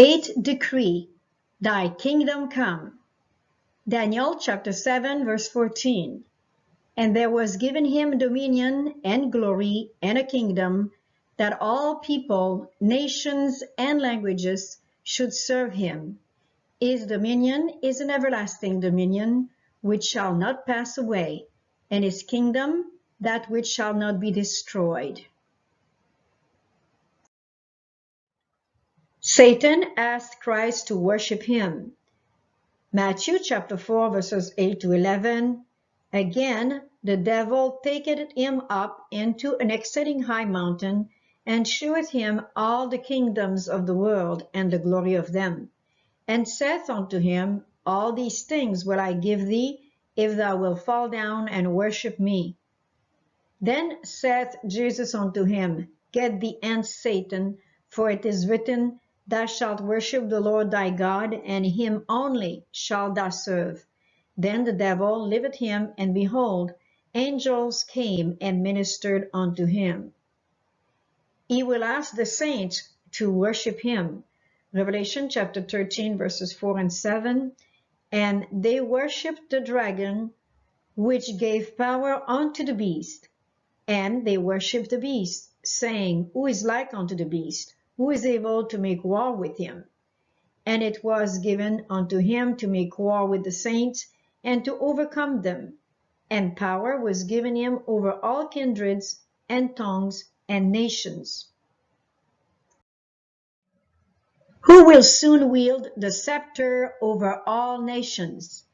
8th decree, Thy kingdom come. Daniel chapter 7 verse 14. And there was given him dominion and glory and a kingdom, that all people, nations, and languages should serve him. His dominion is an everlasting dominion, which shall not pass away, and his kingdom that which shall not be destroyed. Satan asked Christ to worship him. Matthew chapter 4 verses 8 to 11. Again, the devil taketh him up into an exceeding high mountain, and sheweth him all the kingdoms of the world and the glory of them, and saith unto him, All these things will I give thee, if thou wilt fall down and worship me. Then saith Jesus unto him, Get thee hence, Satan, for it is written, Thou shalt worship the Lord thy God, and him only shalt thou serve. Then the devil left him, and behold, angels came and ministered unto him. He will ask the saints to worship him. Revelation chapter 13 verses 4 and 7. And they worshipped the dragon, which gave power unto the beast. And they worshipped the beast, saying, Who is like unto the beast? Who is able to make war with him? And it was given unto him to make war with the saints, and to overcome them. And power was given him over all kindreds, and tongues, and nations. Who will soon wield the scepter over all nations?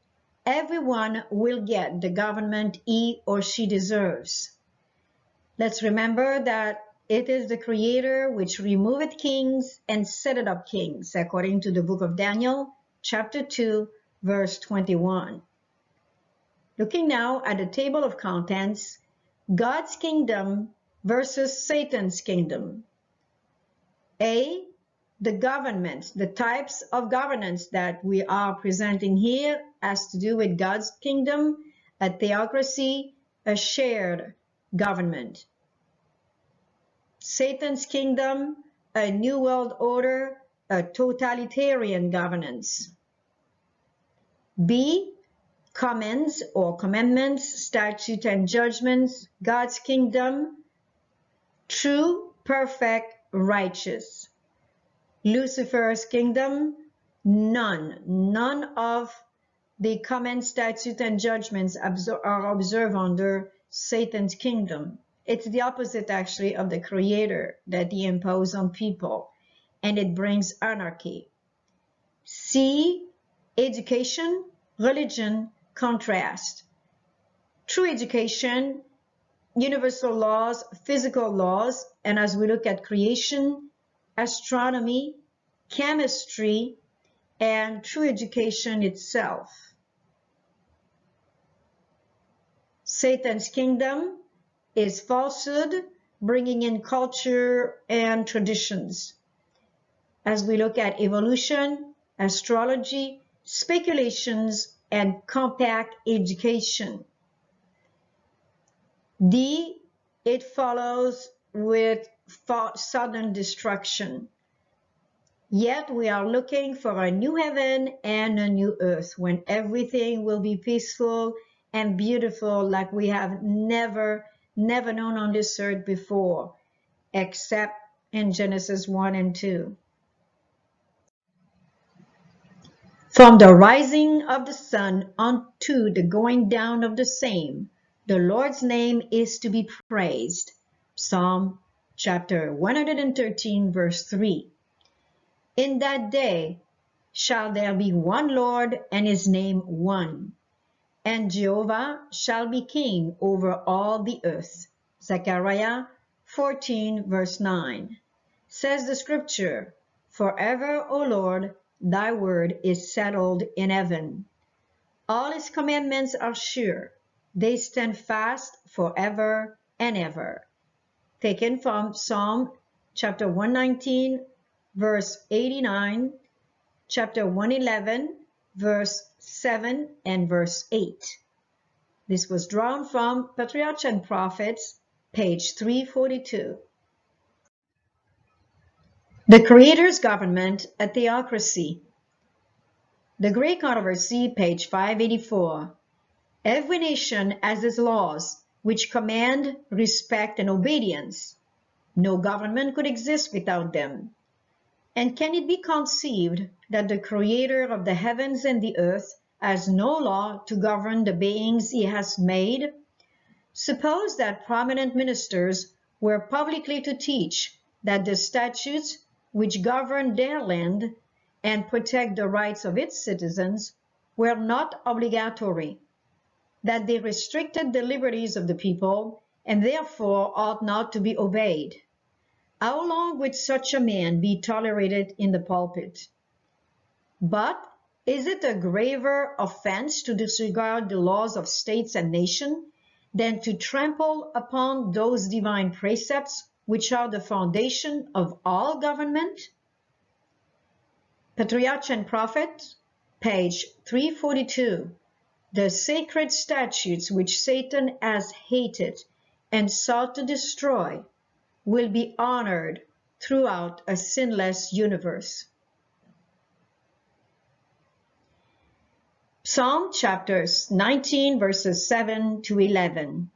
Everyone will get the government he or she deserves. Let's remember that it is the Creator which removeth kings and setteth up kings, according to the book of Daniel, chapter 2, verse 21. Looking now at the table of contents, God's kingdom versus Satan's kingdom. A, the government, the types of governance that we are presenting here has to do with God's kingdom, a theocracy, a shared government. Satan's kingdom, a new world order, a totalitarian governance. B, commands or commandments, statutes and judgments, God's kingdom, true, perfect, righteous. Lucifer's kingdom, none of the commands, statutes and judgments are observed under Satan's kingdom. It's the opposite, actually, of the Creator that he imposed on people, and it brings anarchy. C, education, religion, contrast. True education, universal laws, physical laws, and as we look at creation, astronomy, chemistry, and true education itself. Satan's kingdom is falsehood, bringing in culture and traditions. As we look at evolution, astrology, speculations, and compact education. D, it follows with sudden destruction. Yet we are looking for a new heaven and a new earth, when everything will be peaceful and beautiful like we have never known on this earth before, except in Genesis 1 and 2. From the rising of the sun unto the going down of the same, the Lord's name is to be praised. Psalm chapter 113, verse 3. In that day shall there be one Lord, and his name one. And Jehovah shall be king over all the earth. Zechariah 14, verse 9. Says the scripture, Forever, O Lord, thy word is settled in heaven. All his commandments are sure. They stand fast forever and ever. Taken from Psalm chapter 119, verse 89, chapter 111, verse 7 and verse 8. This was drawn from Patriarchs and Prophets, page 342. The Creator's Government, a Theocracy. The Great Controversy, page 584. Every nation has its laws, which command respect and obedience. No government could exist without them. And can it be conceived that the Creator of the heavens and the earth has no law to govern the beings he has made? Suppose that prominent ministers were publicly to teach that the statutes which govern their land and protect the rights of its citizens were not obligatory, that they restricted the liberties of the people and therefore ought not to be obeyed. How long would such a man be tolerated in the pulpit? But is it a graver offense to disregard the laws of states and nations than to trample upon those divine precepts which are the foundation of all government? Patriarch and Prophet, page 342. The sacred statutes which Satan has hated and sought to destroy will be honored throughout a sinless universe. Psalm chapters 19 verses 7 to 11.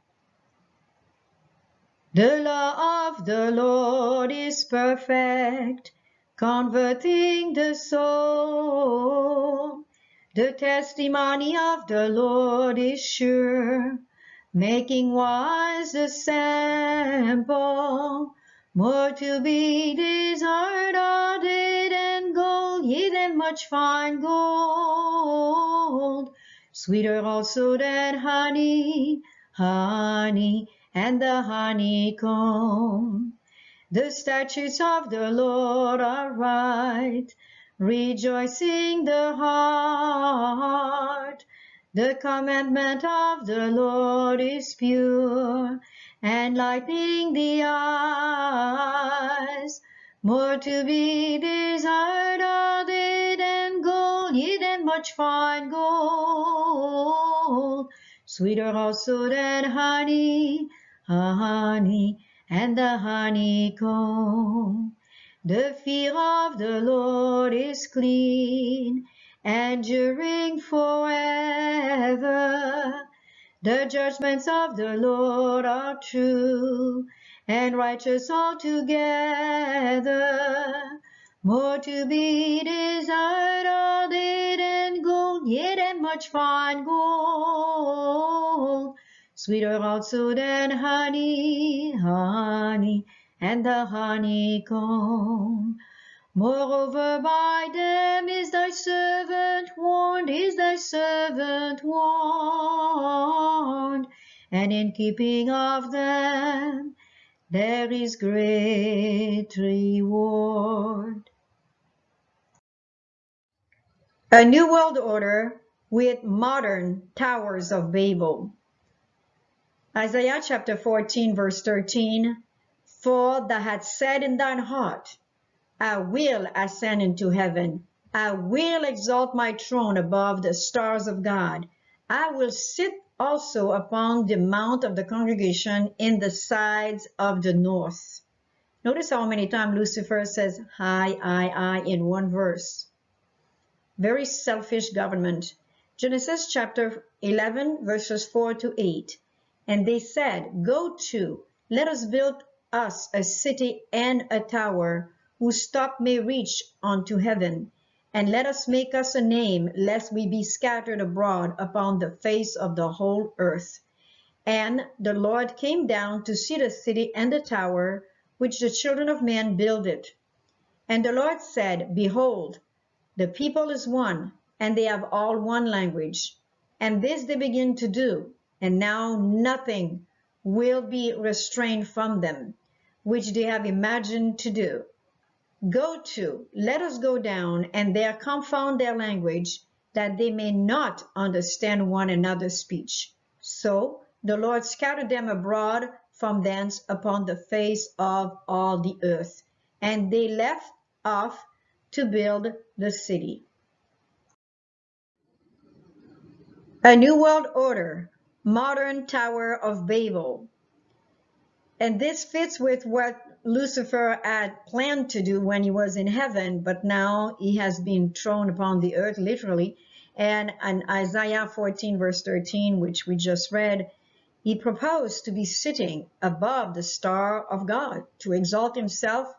The law of the Lord is perfect, converting the soul. The testimony of the Lord is sure, making wise the simple. More to be desired are they than gold, yea, than much fine gold. Sweeter also than honey, honey, and the honeycomb. The statutes of the Lord are right, rejoicing the heart. The commandment of the Lord is pure, enlightening the eyes. More to be desired are they than gold, yea, than much fine gold. Sweeter also than honey, honey, and the honeycomb. The fear of the Lord is clean, enduring forever. The judgments of the Lord are true, and righteous altogether. More to be desired are they than gold, yea, than much fine gold. Sweeter also than honey, honey, and the honeycomb. Moreover, by them is thy servant warned, and in keeping of them there is great reward. A New World Order with modern Towers of Babel. Isaiah chapter 14 verse 13, For thou hast said in thine heart, I will ascend into heaven. I will exalt my throne above the stars of God. I will sit also upon the mount of the congregation in the sides of the north. Notice how many times Lucifer says, I in one verse. Very selfish government. Genesis chapter 11 verses 4 to 8. And they said, Go to, let us build us a city and a tower, whose top may reach unto heaven. And let us make us a name, lest we be scattered abroad upon the face of the whole earth. And the Lord came down to see the city and the tower, which the children of men builded. And the Lord said, Behold, the people is one, and they have all one language. And this they begin to do, and now nothing will be restrained from them, which they have imagined to do. Go to, let us go down, and there confound their language, that they may not understand one another's speech. So the Lord scattered them abroad from thence upon the face of all the earth, and they left off to build the city. A New World Order, modern Tower of Babel. And this fits with what Lucifer had planned to do when he was in heaven, but now he has been thrown upon the earth, literally. And in Isaiah 14, verse 13, which we just read, he proposed to be sitting above the star of God, to exalt himself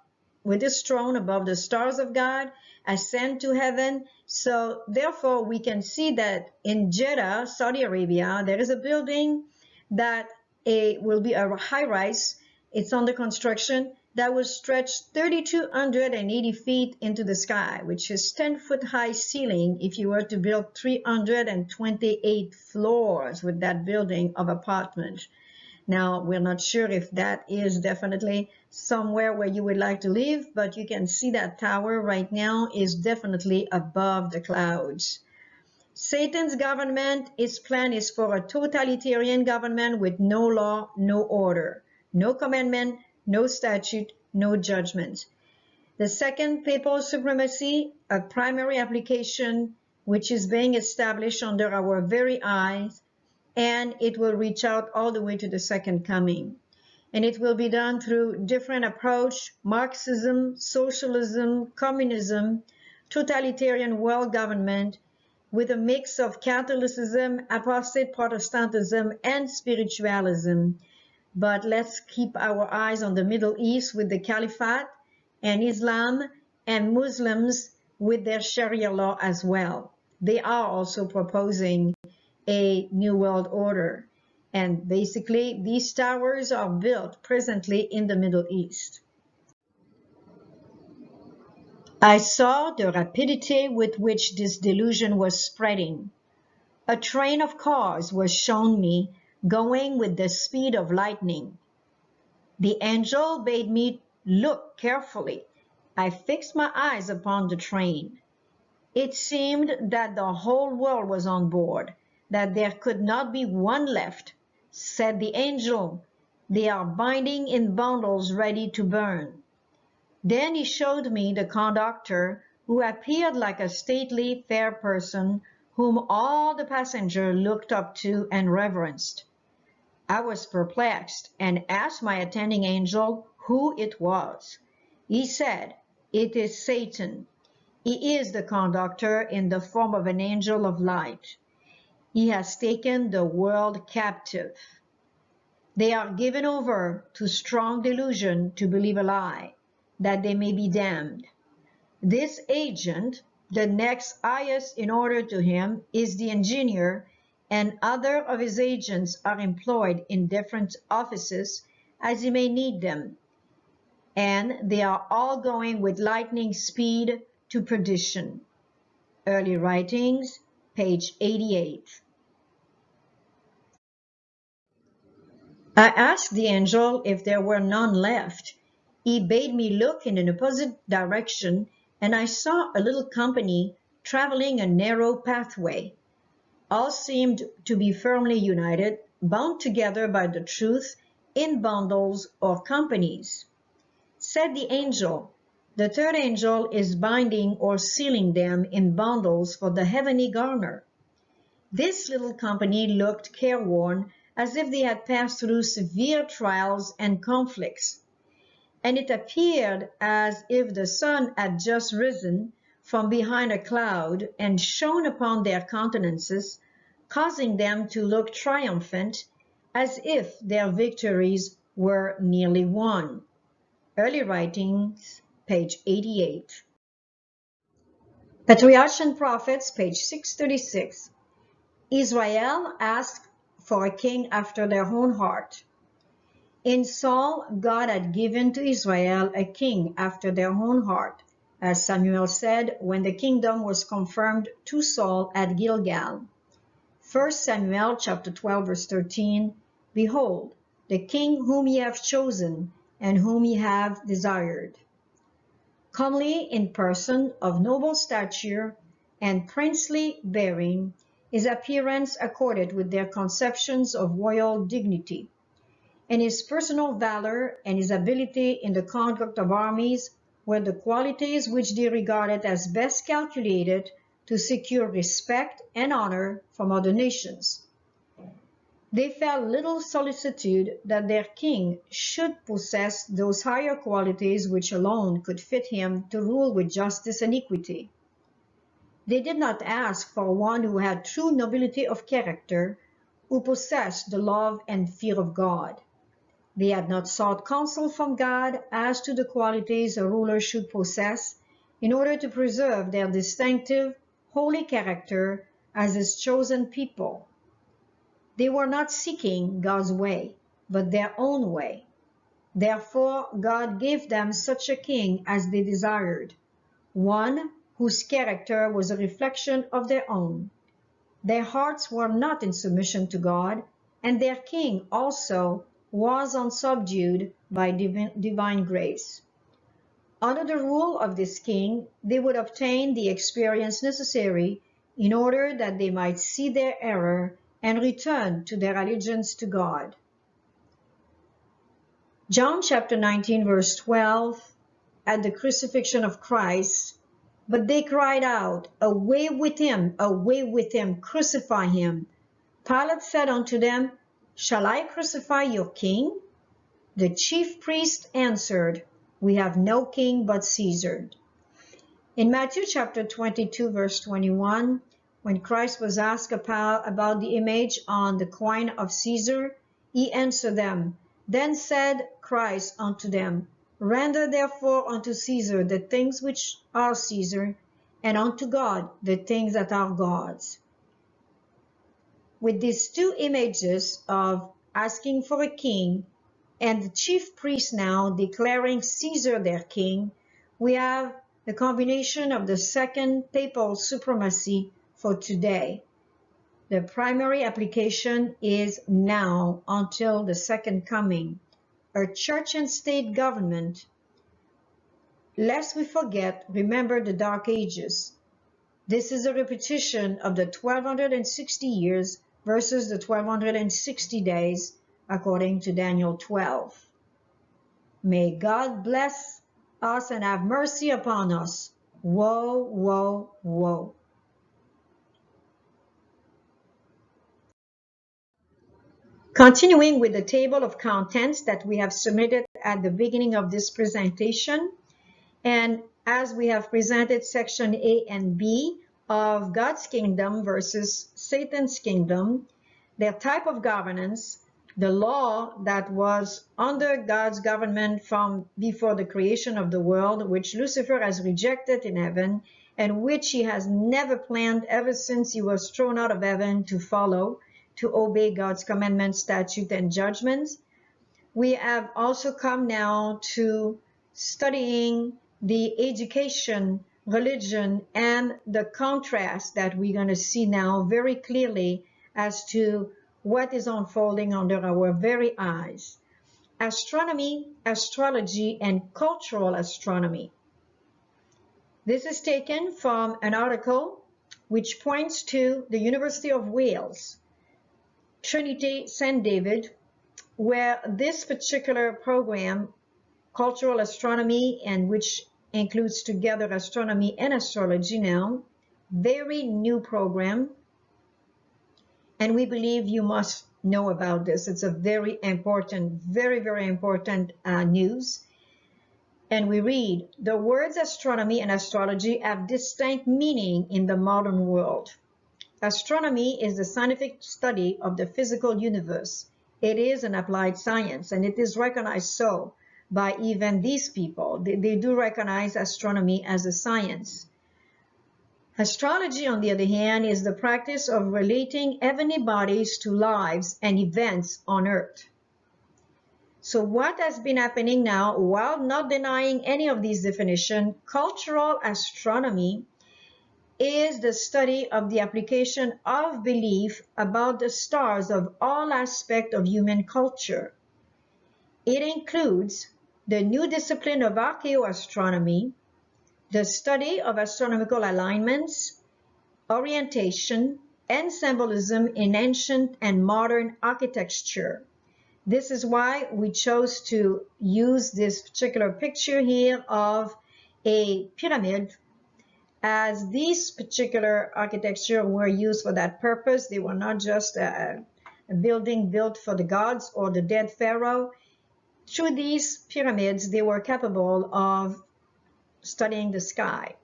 with his throne above the stars of God, ascend to heaven. So therefore, we can see that in Jeddah, Saudi Arabia, there is a building that will be a high-rise. It's under construction, that will stretch 3,280 feet into the sky, which is 10-foot high ceiling if you were to build 328 floors with that building of apartments. Now, we're not sure if that is definitely somewhere where you would like to live, but you can see that tower right now is definitely above the clouds. Satan's government, his plan is for a totalitarian government with no law, no order, no commandment, no statute, no judgment. The second, papal supremacy, a primary application which is being established under our very eyes, and it will reach out all the way to the second coming. And it will be done through different approach: Marxism, socialism, communism, totalitarian world government, with a mix of Catholicism, apostate Protestantism, and spiritualism. But let's keep our eyes on the Middle East with the Caliphate, and Islam and Muslims with their Sharia law as well. They are also proposing a new world order. And basically, these towers are built presently in the Middle East. I saw the rapidity with which this delusion was spreading. A train of cars was shown me going with the speed of lightning. The angel bade me look carefully. I fixed my eyes upon the train. It seemed that the whole world was on board, that there could not be one left. Said the angel, "They are binding in bundles ready to burn." Then he showed me the conductor, who appeared like a stately, fair person, whom all the passengers looked up to and reverenced. I was perplexed and asked my attending angel who it was. He said, "It is Satan. He is the conductor in the form of an angel of light. He has taken the world captive. They are given over to strong delusion to believe a lie, that they may be damned. This agent, the next highest in order to him, is the engineer, and other of his agents are employed in different offices as he may need them, and they are all going with lightning speed to perdition." Early Writings, page 88. I asked the angel if there were none left. He bade me look in an opposite direction, and I saw a little company traveling a narrow pathway. All seemed to be firmly united, bound together by the truth, in bundles or companies. Said the angel, "The third angel is binding or sealing them in bundles for the heavenly garner." This little company looked careworn, as if they had passed through severe trials and conflicts, and it appeared as if the sun had just risen from behind a cloud and shone upon their countenances, causing them to look triumphant, as if their victories were nearly won. Early Writings, page 88. Patriarchs and Prophets, page 636. Israel asked for a king after their own heart. In Saul, God had given to Israel a king after their own heart, as Samuel said when the kingdom was confirmed to Saul at Gilgal. 1 Samuel chapter 12, verse 13, "Behold, the king whom ye have chosen, and whom ye have desired. Comely in person, of noble stature, and princely bearing, his appearance accorded with their conceptions of royal dignity, and his personal valor and his ability in the conduct of armies were the qualities which they regarded as best calculated to secure respect and honor from other nations. They felt little solicitude that their king should possess those higher qualities which alone could fit him to rule with justice and equity. They did not ask for one who had true nobility of character, who possessed the love and fear of God. They had not sought counsel from God as to the qualities a ruler should possess in order to preserve their distinctive, holy character as his chosen people. They were not seeking God's way, but their own way. Therefore, God gave them such a king as they desired, one whose character was a reflection of their own. Their hearts were not in submission to God, and their king also was unsubdued by divine grace. Under the rule of this king, they would obtain the experience necessary in order that they might see their error and return to their allegiance to God. John chapter 19 verse 12, at the crucifixion of Christ, but they cried out, away with him, crucify him. Pilate said unto them, shall I crucify your king? The chief priest answered, we have no king but Caesar. In Matthew chapter 22 verse 21, when Christ was asked about the image on the coin of Caesar, he answered them. Then said Christ unto them, render therefore unto Caesar the things which are Caesar, and unto God the things that are God's. With these two images of asking for a king and the chief priest now declaring Caesar their king, we have the combination of the second papal supremacy for today. The primary application is now until the second coming, a church and state government. Lest we forget, remember the Dark Ages. This is a repetition of the 1260 years versus the 1260 days, according to Daniel 12. May God bless us and have mercy upon us. Woe, woe, woe. Continuing with the table of contents that we have submitted at the beginning of this presentation, and as we have presented section A and B of God's kingdom versus Satan's kingdom, their type of governance, the law that was under God's government from before the creation of the world, which Lucifer has rejected in heaven, and which he has never planned ever since he was thrown out of heaven to follow, to obey God's commandments, statutes, and judgments. We have also come now to studying the education, religion, and the contrast that we're going to see now very clearly as to what is unfolding under our very eyes. Astronomy, astrology, and cultural astronomy. This is taken from an article which points to the University of Wales, Trinity St. David, where this particular program, cultural astronomy, and which includes together astronomy and astrology now, very new program, and we believe you must know about this. It's a very important, very, very important news. And we read, the words astronomy and astrology have distinct meaning in the modern world. Astronomy is the scientific study of the physical universe. It is an applied science, and it is recognized so by even these people. They do recognize astronomy as a science. Astrology, on the other hand, is the practice of relating heavenly bodies to lives and events on earth. So what has been happening now, while not denying any of these definitions, cultural astronomy is the study of the application of belief about the stars of all aspects of human culture. It includes the new discipline of archaeoastronomy, the study of astronomical alignments, orientation, and symbolism in ancient and modern architecture. This is why we chose to use this particular picture here of a pyramid, as these particular architecture were used for that purpose. They were not just a building built for the gods or the dead pharaoh. Through these pyramids, they were capable of studying the sky.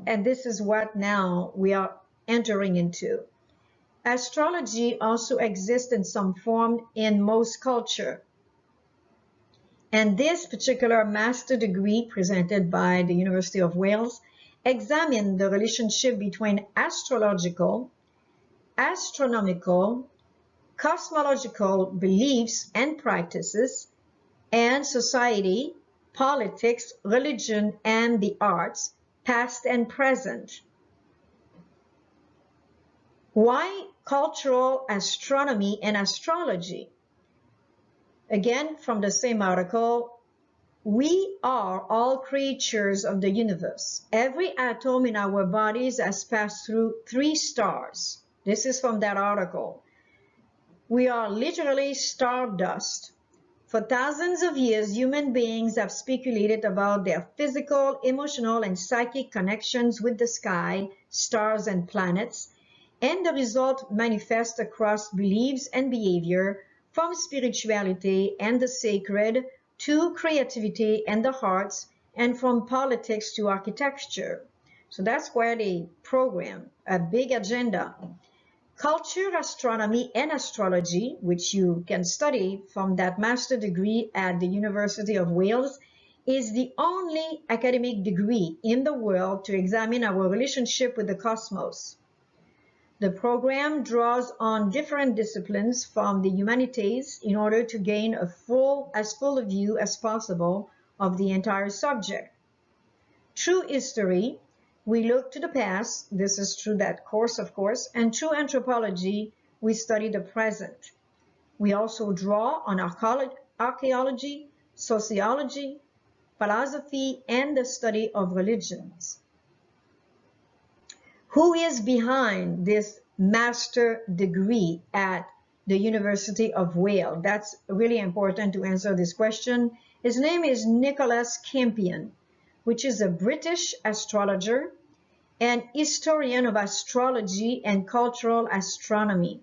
And this is what now we are entering into. Astrology also exists in some form in most culture. And this particular master degree presented by the University of Wales examined the relationship between astrological, astronomical, cosmological beliefs and practices, and society, politics, religion, and the arts, past and present. Why cultural astronomy and astrology? Again, from the same article, we are all creatures of the universe. Every atom in our bodies has passed through 3 stars. This is from that article. We are literally star dust. For thousands of years, human beings have speculated about their physical, emotional, and psychic connections with the sky, stars, and planets, and the result manifests across beliefs and behavior, from spirituality and the sacred to creativity and the arts, and from politics to architecture. So that's where they program a big agenda. Culture, astronomy, and astrology, which you can study from that master degree at the University of Wales, is the only academic degree in the world to examine our relationship with the cosmos. The program draws on different disciplines from the humanities in order to gain as full a view as possible of the entire subject. Through history, we look to the past, this is through that course, of course, and through anthropology, we study the present. We also draw on archaeology, sociology, philosophy, and the study of religions. Who is behind this master degree at the University of Wales? That's really important to answer this question. His name is Nicholas Campion, which is a British astrologer and historian of astrology and cultural astronomy.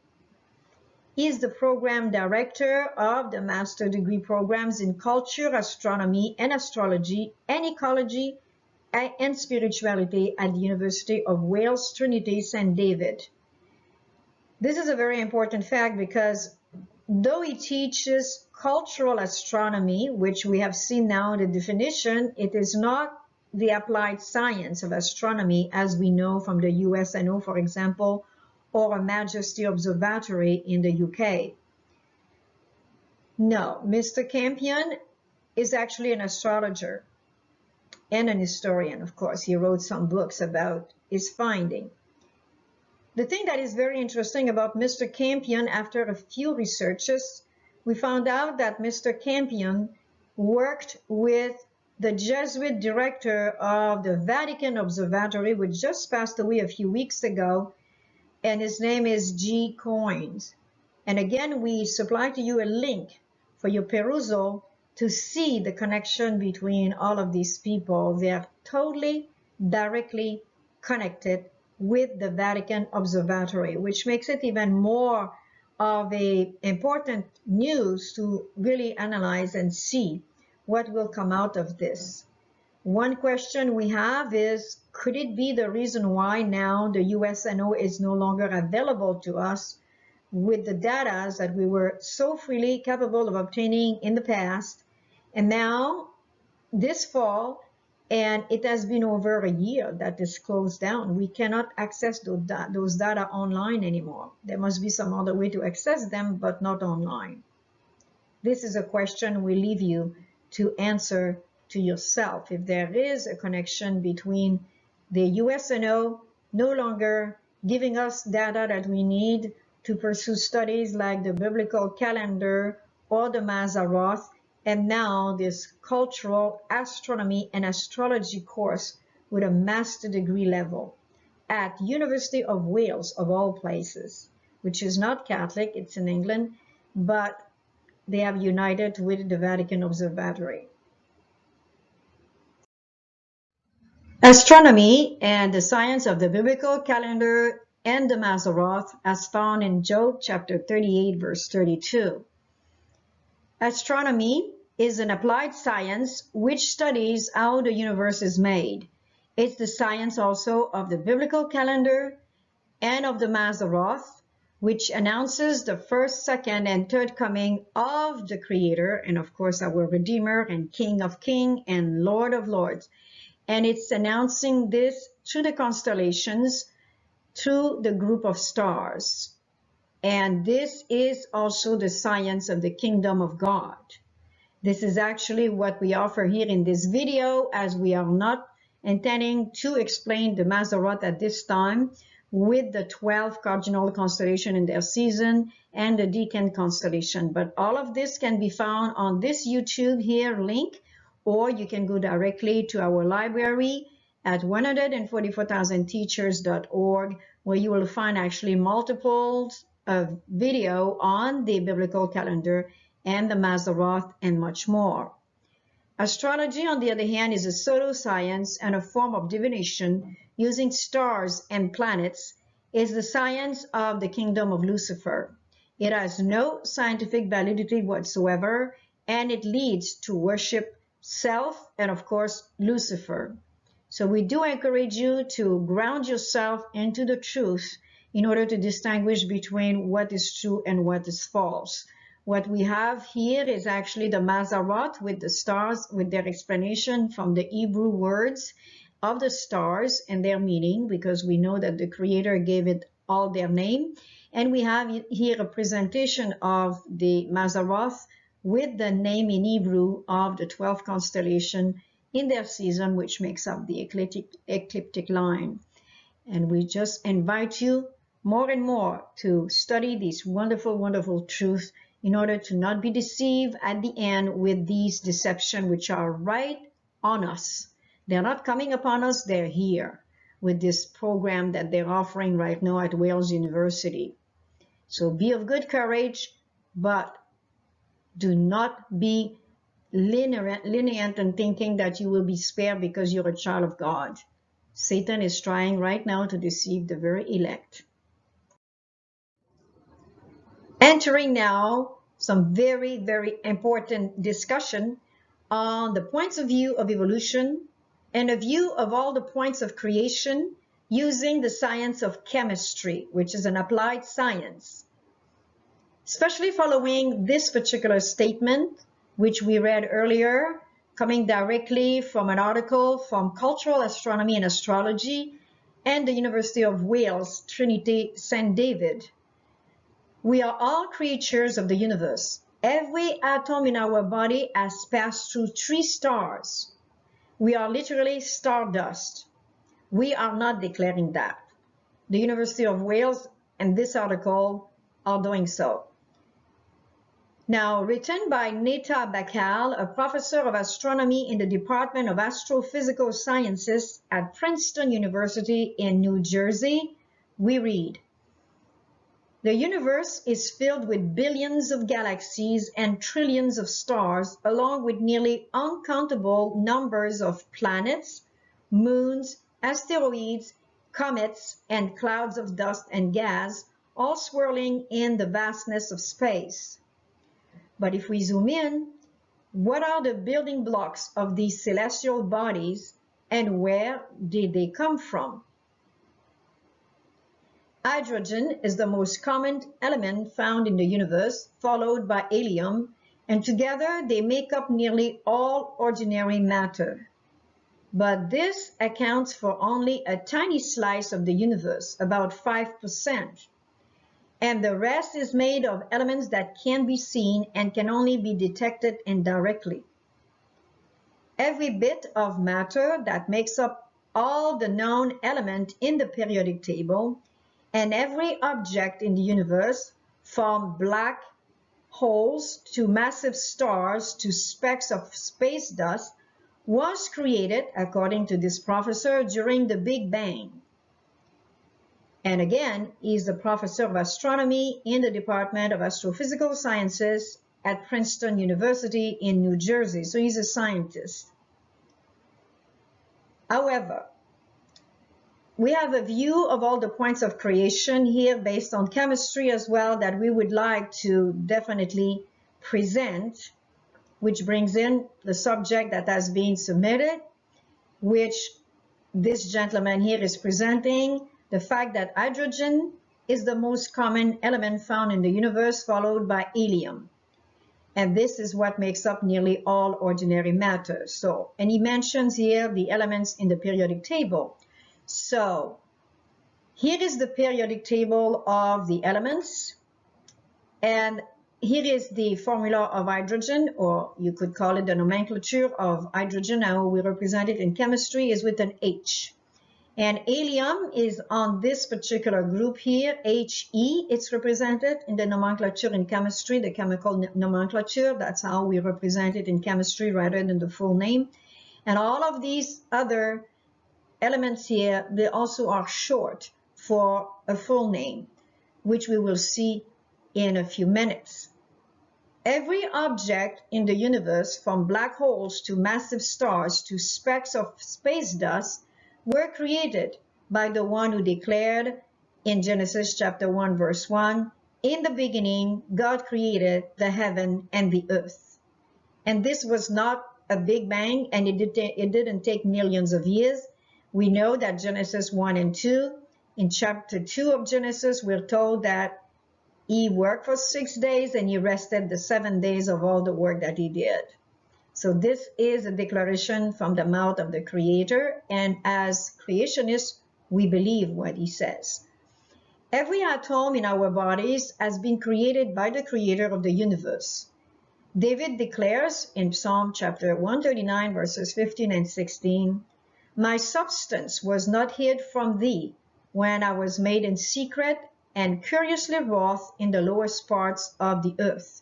He is the program director of the master degree programs in culture, astronomy, and astrology, and ecology and spirituality at the University of Wales, Trinity, St. David. This is a very important fact because though he teaches cultural astronomy, which we have seen now the definition, it is not the applied science of astronomy as we know from the USNO, for example, or a Majesty Observatory in the UK. No, Mr. Campion is actually an astrologer and an historian, of course. He wrote some books about his finding. The thing that is very interesting about Mr. Campion, after a few researches, we found out that Mr. Campion worked with the Jesuit director of the Vatican Observatory, which just passed away a few weeks ago, and his name is G. Coynes. And again, we supply to you a link for your perusal to see the connection between all of these people. They are totally directly connected with the Vatican Observatory, which makes it even more of a important news to really analyze and see what will come out of this. One question we have is, could it be the reason why now the USNO is no longer available to us with the data that we were so freely capable of obtaining in the past, and now this fall, and it has been over a year that is closed down. We cannot access those data online anymore. There must be some other way to access them, but not online. This is a question we leave you to answer to yourself. If there is a connection between the USNO no longer giving us data that we need to pursue studies like the biblical calendar or the Mazzaroth, and now this cultural astronomy and astrology course with a master degree level at University of Wales, of all places, which is not Catholic, it's in England, but they have united with the Vatican Observatory. Astronomy and the science of the biblical calendar and the Mazzaroth, as found in Job chapter 38, verse 32. Astronomy is an applied science which studies how the universe is made. It's the science also of the biblical calendar and of the Mazzaroth, which announces the first, second, and third coming of the Creator, and of course our Redeemer and King of Kings and Lord of Lords. And it's announcing this through the constellations, through the group of stars. And this is also the science of the kingdom of God. This is actually what we offer here in this video, as we are not intending to explain the Mazzaroth at this time with the 12 cardinal constellation in their season and the Decan constellation. But all of this can be found on this YouTube here link, or you can go directly to our library at 144,000teachers.org, where you will find actually multiples of video on the biblical calendar and the Mazzaroth and much more. Astrology, on the other hand, is a pseudoscience and a form of divination using stars and planets. Is the science of the kingdom of Lucifer. It has no scientific validity whatsoever, and it leads to worship self and, of course, Lucifer. So we do encourage you to ground yourself into the truth in order to distinguish between what is true and what is false. What we have here is actually the Mazzaroth with the stars, with their explanation from the Hebrew words of the stars and their meaning, because we know that the Creator gave it all their name. And we have here a presentation of the Mazzaroth with the name in Hebrew of the 12 constellation in their season, which makes up the ecliptic line. And we just invite you more and more to study this wonderful, wonderful truth in order to not be deceived at the end with these deceptions which are right on us. They're not coming upon us, they're here with this program that they're offering right now at Wales University. So be of good courage, but do not be lenient in thinking that you will be spared because you're a child of God. Satan is trying right now to deceive the very elect. Entering now some very, very important discussion on the points of view of evolution and a view of all the points of creation using the science of chemistry, which is an applied science. Especially following this particular statement, which we read earlier, coming directly from an article from Cultural Astronomy and Astrology and the University of Wales, Trinity St. David. We are all creatures of the universe. Every atom in our body has passed through 3 stars. We are literally stardust. We are not declaring that. The University of Wales and this article are doing so. Now, written by Neta Bakal, a professor of astronomy in the Department of Astrophysical Sciences at Princeton University in New Jersey, we read, "The universe is filled with billions of galaxies and trillions of stars, along with nearly uncountable numbers of planets, moons, asteroids, comets, and clouds of dust and gas, all swirling in the vastness of space. But if we zoom in, what are the building blocks of these celestial bodies, and where did they come from? Hydrogen is the most common element found in the universe, followed by helium, and together they make up nearly all ordinary matter. But this accounts for only a tiny slice of the universe, about 5%. And the rest is made of elements that can't be seen and can only be detected indirectly. Every bit of matter that makes up all the known elements in the periodic table, and every object in the universe, from black holes to massive stars to specks of space dust, was created, according to this professor, during the Big Bang. And again, he's a professor of astronomy in the Department of Astrophysical Sciences at Princeton University in New Jersey. So he's a scientist. However, we have a view of all the points of creation here based on chemistry as well that we would like to definitely present, which brings in the subject that has been submitted, which this gentleman here is presenting, the fact that hydrogen is the most common element found in the universe, followed by helium. And this is what makes up nearly all ordinary matter. So, and he mentions here the elements in the periodic table. So, here is the periodic table of the elements. And here is the formula of hydrogen, or you could call it the nomenclature of hydrogen. How we represent it in chemistry is with an H. And helium is on this particular group here, He. It's represented in the nomenclature in chemistry, the chemical nomenclature. That's how we represent it in chemistry rather than the full name. And all of these other elements here, they also are short for a full name, which we will see in a few minutes. Every object in the universe, from black holes to massive stars to specks of space dust, were created by the one who declared in Genesis chapter 1 verse 1, in the beginning God created the heaven and the earth. And this was not a big bang, and it didn't take millions of years. We know that Genesis 1 and 2, in chapter 2 of Genesis, we're told that he worked for 6 days and he rested the 7 days of all the work that he did. So this is a declaration from the mouth of the Creator, and as creationists, we believe what he says. Every atom in our bodies has been created by the Creator of the universe. David declares in Psalm chapter 139, verses 15 and 16, "My substance was not hid from thee when I was made in secret and curiously wrought in the lowest parts of the earth.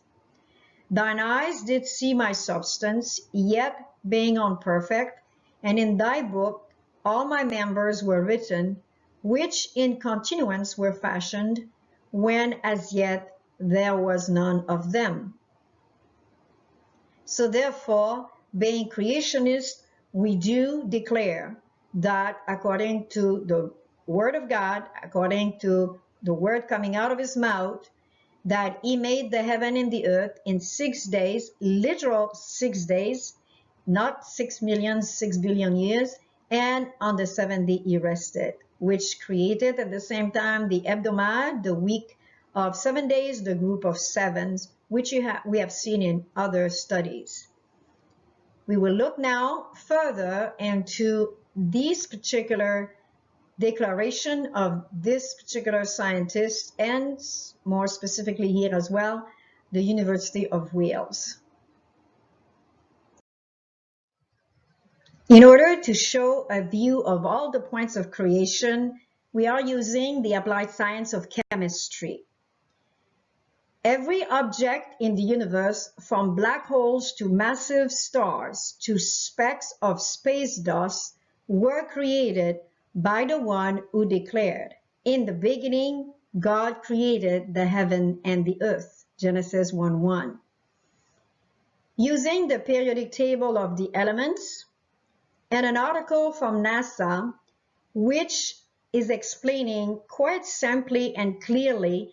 Thine eyes did see my substance, yet being unperfect, and in thy book all my members were written, which in continuance were fashioned, when as yet there was none of them." So therefore, being creationists, we do declare that according to the Word of God, according to the word coming out of his mouth, that he made the heaven and the earth in 6 days, literal 6 days, not 6 million, 6 billion years, and on the 7th day he rested, which created at the same time the hebdomad, the week of 7 days, the group of sevens, which we have seen in other studies. We will look now further into these particular declaration of this particular scientist, and more specifically here as well, the University of Wales. In order to show a view of all the points of creation, we are using the applied science of chemistry. Every object in the universe, from black holes to massive stars to specks of space dust, were created by the one who declared, in the beginning, God created the heaven and the earth, Genesis 1:1. Using the periodic table of the elements and an article from NASA, which is explaining quite simply and clearly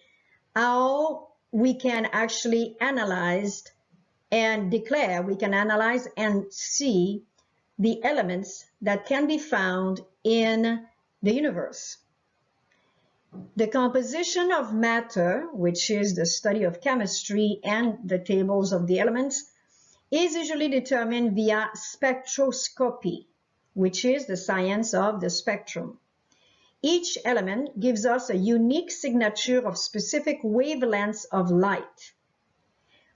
how we can actually analyze and declare, we can analyze and see the elements that can be found in the universe. The composition of matter, which is the study of chemistry and the tables of the elements, is usually determined via spectroscopy, which is the science of the spectrum. Each element gives us a unique signature of specific wavelengths of light,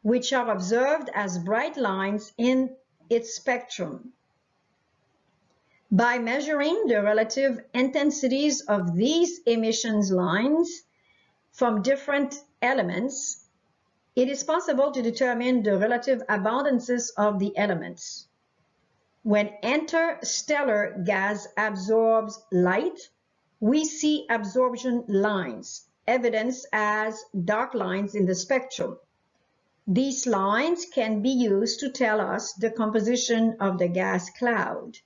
which are observed as bright lines in its spectrum. By measuring the relative intensities of these emissions lines from different elements, it is possible to determine the relative abundances of the elements. When interstellar gas absorbs light, we see absorption lines, evidenced as dark lines in the spectrum. These lines can be used to tell us the composition of the gas cloud.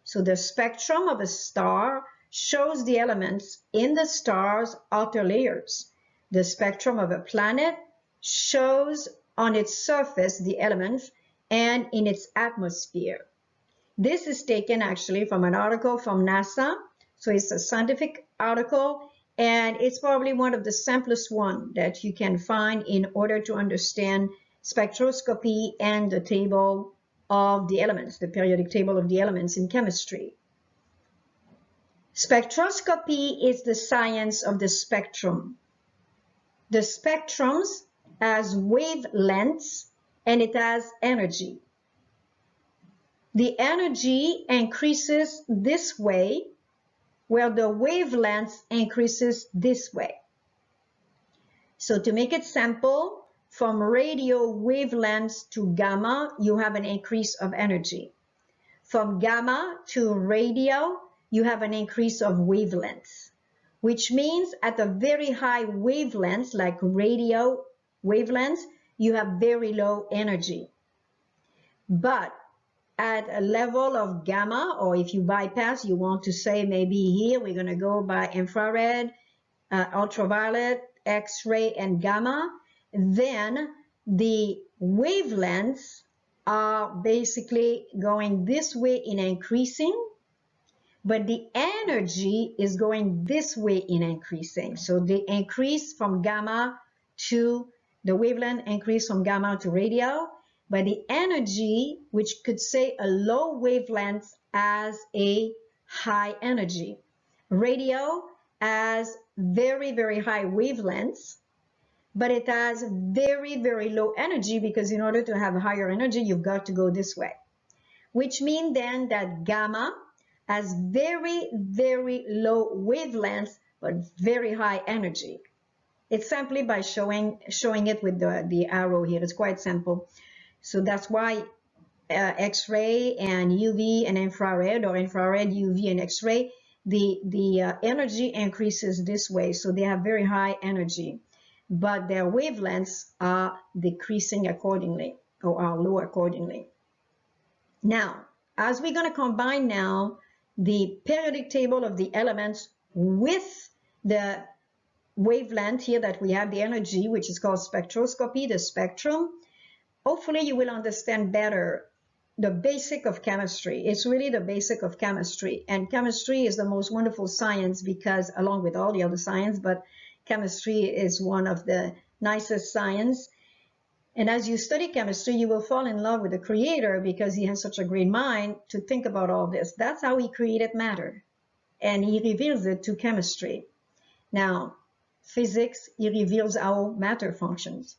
So the spectrum of a star shows the elements in the star's outer layers. The spectrum of a planet shows on its surface the elements and in its atmosphere. This is taken actually from an article from NASA. So it's a scientific article, and it's probably one of the simplest one that you can find in order to understand spectroscopy and the table of the elements, the periodic table of the elements in chemistry. Spectroscopy is the science of the spectrum. The spectrums has wavelengths and it has energy. The energy increases this way, where the wavelength increases this way. So to make it simple, from radio wavelengths to gamma, you have an increase of energy. From gamma to radio, you have an increase of wavelengths, which means at a very high wavelengths, like radio wavelengths, you have very low energy. But at a level of gamma, or if you bypass, you want to say maybe here we're going to go by infrared, ultraviolet, X-ray, and gamma, then the wavelengths are basically going this way in increasing, but the energy is going this way in increasing. So the increase from gamma to the wavelength increase from gamma to radio, but the energy, which could say a low wavelength, as a high energy. Radio has very, very high wavelengths, but it has very, very low energy, because in order to have higher energy, you've got to go this way. Which means then that gamma has very, very low wavelengths, but very high energy. It's simply by showing it with the arrow here. It's quite simple. So that's why X-ray and UV and infrared, or infrared, UV, and X-ray, the energy increases this way. So they have very high energy, but their wavelengths are decreasing accordingly, or are low accordingly. Now, as we're going to combine now the periodic table of the elements with the wavelength here that we have the energy, which is called spectroscopy, the spectrum, hopefully you will understand better the basic of chemistry. It's really the basic of chemistry. And chemistry is the most wonderful science, because along with all the other science, but chemistry is one of the nicest science. And as you study chemistry, you will fall in love with the creator, because he has such a great mind to think about all this. That's how he created matter. And he reveals it to chemistry. Now, physics, he reveals how matter functions.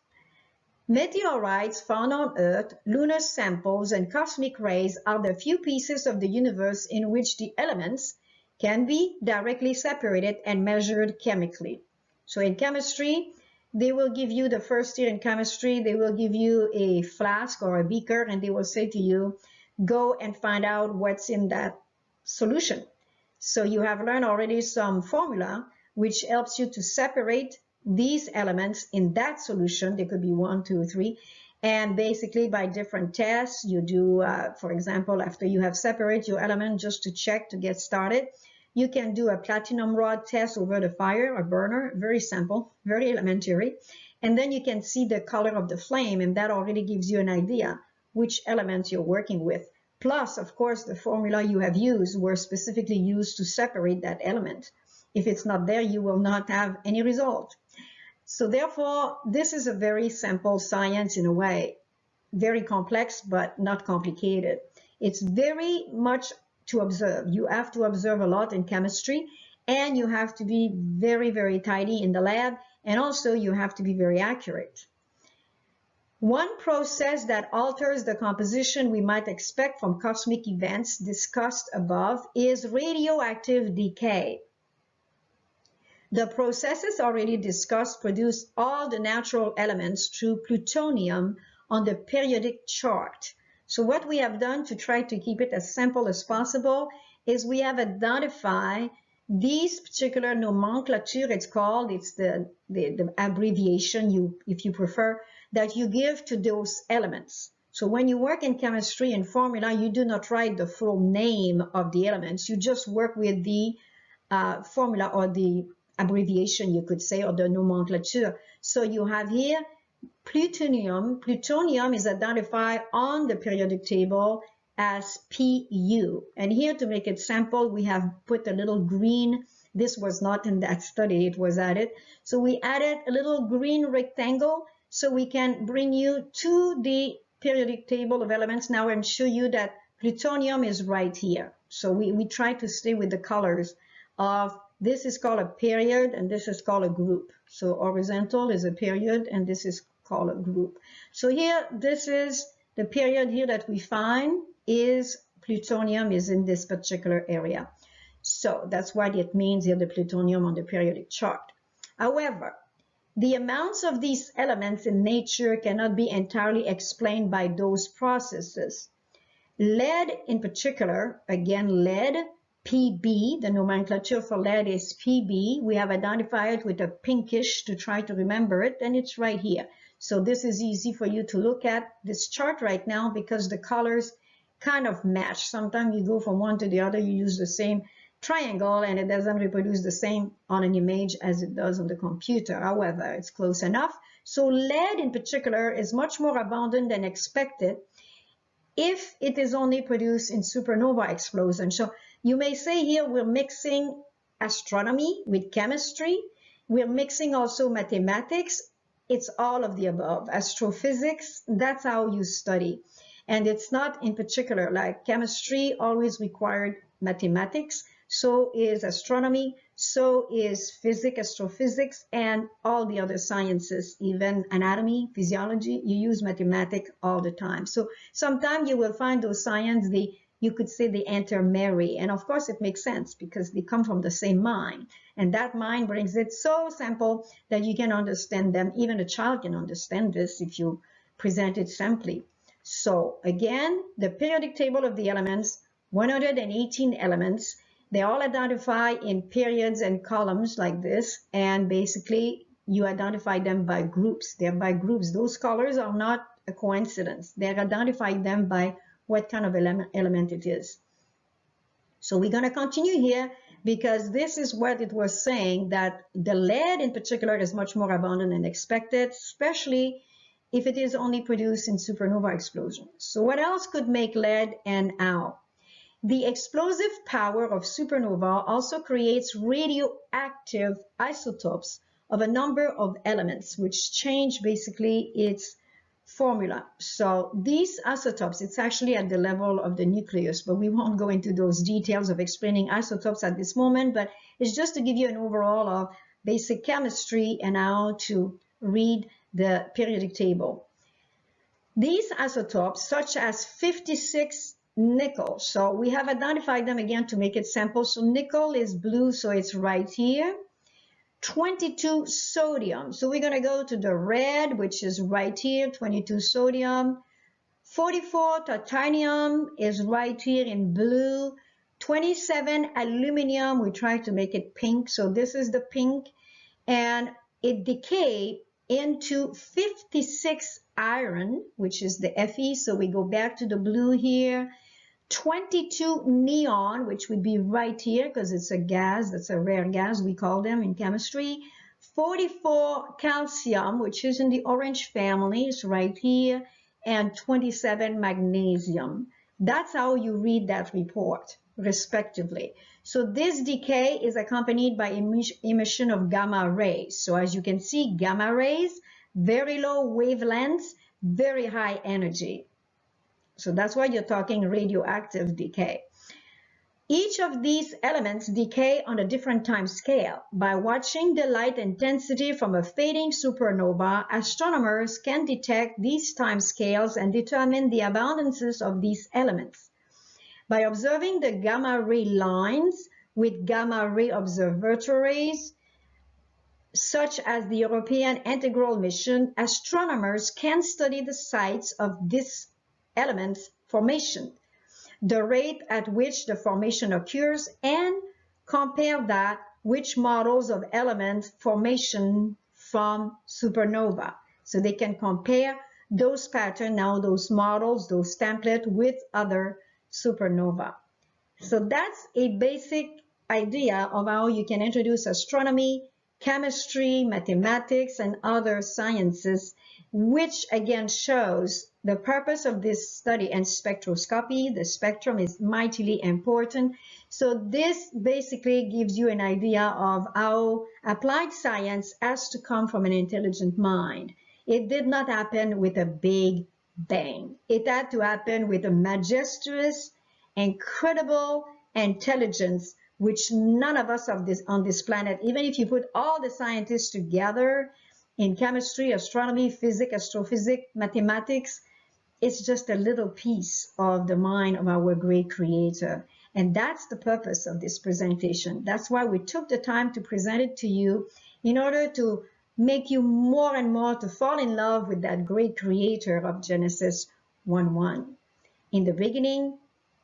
Meteorites found on Earth, lunar samples, and cosmic rays are the few pieces of the universe in which the elements can be directly separated and measured chemically. So in chemistry, they will give you the first year in chemistry, they will give you a flask or a beaker, and they will say to you, go and find out what's in that solution. So you have learned already some formula which helps you to separate these elements in that solution. There could be 1, 2, 3, and basically by different tests you do, for example, after you have separated your element, just to check to get started, you can do a platinum rod test over the fire, a burner, very simple, very elementary, and then you can see the color of the flame, and that already gives you an idea which elements you're working with. Plus, of course, the formula you have used were specifically used to separate that element. If it's not there, you will not have any result. So therefore, this is a very simple science in a way, very complex, but not complicated. It's very much to observe. You have to observe a lot in chemistry, and you have to be very, very tidy in the lab, and also you have to be very accurate. One process that alters the composition we might expect from cosmic events discussed above is radioactive decay. The processes already discussed produce all the natural elements through plutonium on the periodic chart. So what we have done to try to keep it as simple as possible is we have identified these particular nomenclature, it's called, it's the abbreviation, if you prefer, that you give to those elements. So when you work in chemistry and formula, you do not write the full name of the elements, you just work with the formula, or the abbreviation, you could say, or the nomenclature. So you have here plutonium. Plutonium is identified on the periodic table as Pu. And here, to make it simple, we have put a little green. This was not in that study, it was added. So we added a little green rectangle so we can bring you to the periodic table of elements now and show you that plutonium is right here. So we try to stay with the colors of, this is called a period and this is called a group. So horizontal is a period and this is called a group. So here, this is the period here that we find is plutonium is in this particular area. So that's what it means here, the plutonium on the periodic chart. However, the amounts of these elements in nature cannot be entirely explained by those processes. Lead in particular, again, lead, Pb, the nomenclature for lead is Pb. We have identified it with a pinkish to try to remember it, and it's right here. So this is easy for you to look at this chart right now because the colors kind of match. Sometimes you go from one to the other, you use the same triangle and it doesn't reproduce the same on an image as it does on the computer. However, it's close enough. So lead in particular is much more abundant than expected if it is only produced in supernova explosion. So you may say here we're mixing astronomy with chemistry. We're mixing also mathematics. It's all of the above. Astrophysics, that's how you study. And it's not in particular, like chemistry always required mathematics. So is astronomy, so is physics, astrophysics, and all the other sciences, even anatomy, physiology, you use mathematics all the time. So sometimes you will find those sciences, you could say they intermarry. And of course it makes sense because they come from the same mind. And that mind brings it so simple that you can understand them. Even a child can understand this if you present it simply. So again, the periodic table of the elements, 118 elements, they all identify in periods and columns like this, and basically you identify them by groups. They're by groups. Those colors are not a coincidence. They're identifying them by what kind of element it is. So we're going to continue here because this is what it was saying, that the lead in particular is much more abundant than expected, especially if it is only produced in supernova explosions. So what else could make lead and how? The explosive power of supernova also creates radioactive isotopes of a number of elements, which change basically its formula. So these isotopes, it's actually at the level of the nucleus, but we won't go into those details of explaining isotopes at this moment, but it's just to give you an overall of basic chemistry and how to read the periodic table. These isotopes, such as 56 nickel. So we have identified them again to make it simple. So nickel is blue, so it's right here. 22 sodium. So we're going to go to the red, which is right here, 22 sodium. 44 titanium is right here in blue. 27 aluminum, we try to make it pink. So this is the pink. And it decayed into 56 iron, which is the Fe. So we go back to the blue here. 22 neon, which would be right here because it's a gas, that's a rare gas, we call them in chemistry. 44 calcium, which is in the orange family, is right here. And 27 magnesium. That's how you read that report, respectively. So this decay is accompanied by emission of gamma rays. So as you can see, gamma rays, very low wavelengths, very high energy. So that's why you're talking radioactive decay. Each of these elements decay on a different time scale. By watching the light intensity from a fading supernova, astronomers can detect these time scales and determine the abundances of these elements. By observing the gamma ray lines with gamma ray observatories, such as the European Integral Mission, astronomers can study the sites of this element's formation, the rate at which the formation occurs, and compare that with models of element formation from supernova. So they can compare those patterns, now those models, those templates with other supernova. So that's a basic idea of how you can introduce astronomy, chemistry, mathematics, and other sciences, which again shows the purpose of this study. And spectroscopy, the spectrum is mightily important. So this basically gives you an idea of how applied science has to come from an intelligent mind. It did not happen with a big bang. It had to happen with a majestuous, incredible intelligence, which none of us on this planet, even if you put all the scientists together in chemistry, astronomy, physics, astrophysics, mathematics, it's just a little piece of the mind of our great creator. And that's the purpose of this presentation. That's why we took the time to present it to you, in order to make you more and more to fall in love with that great creator of Genesis 1:1. In the beginning,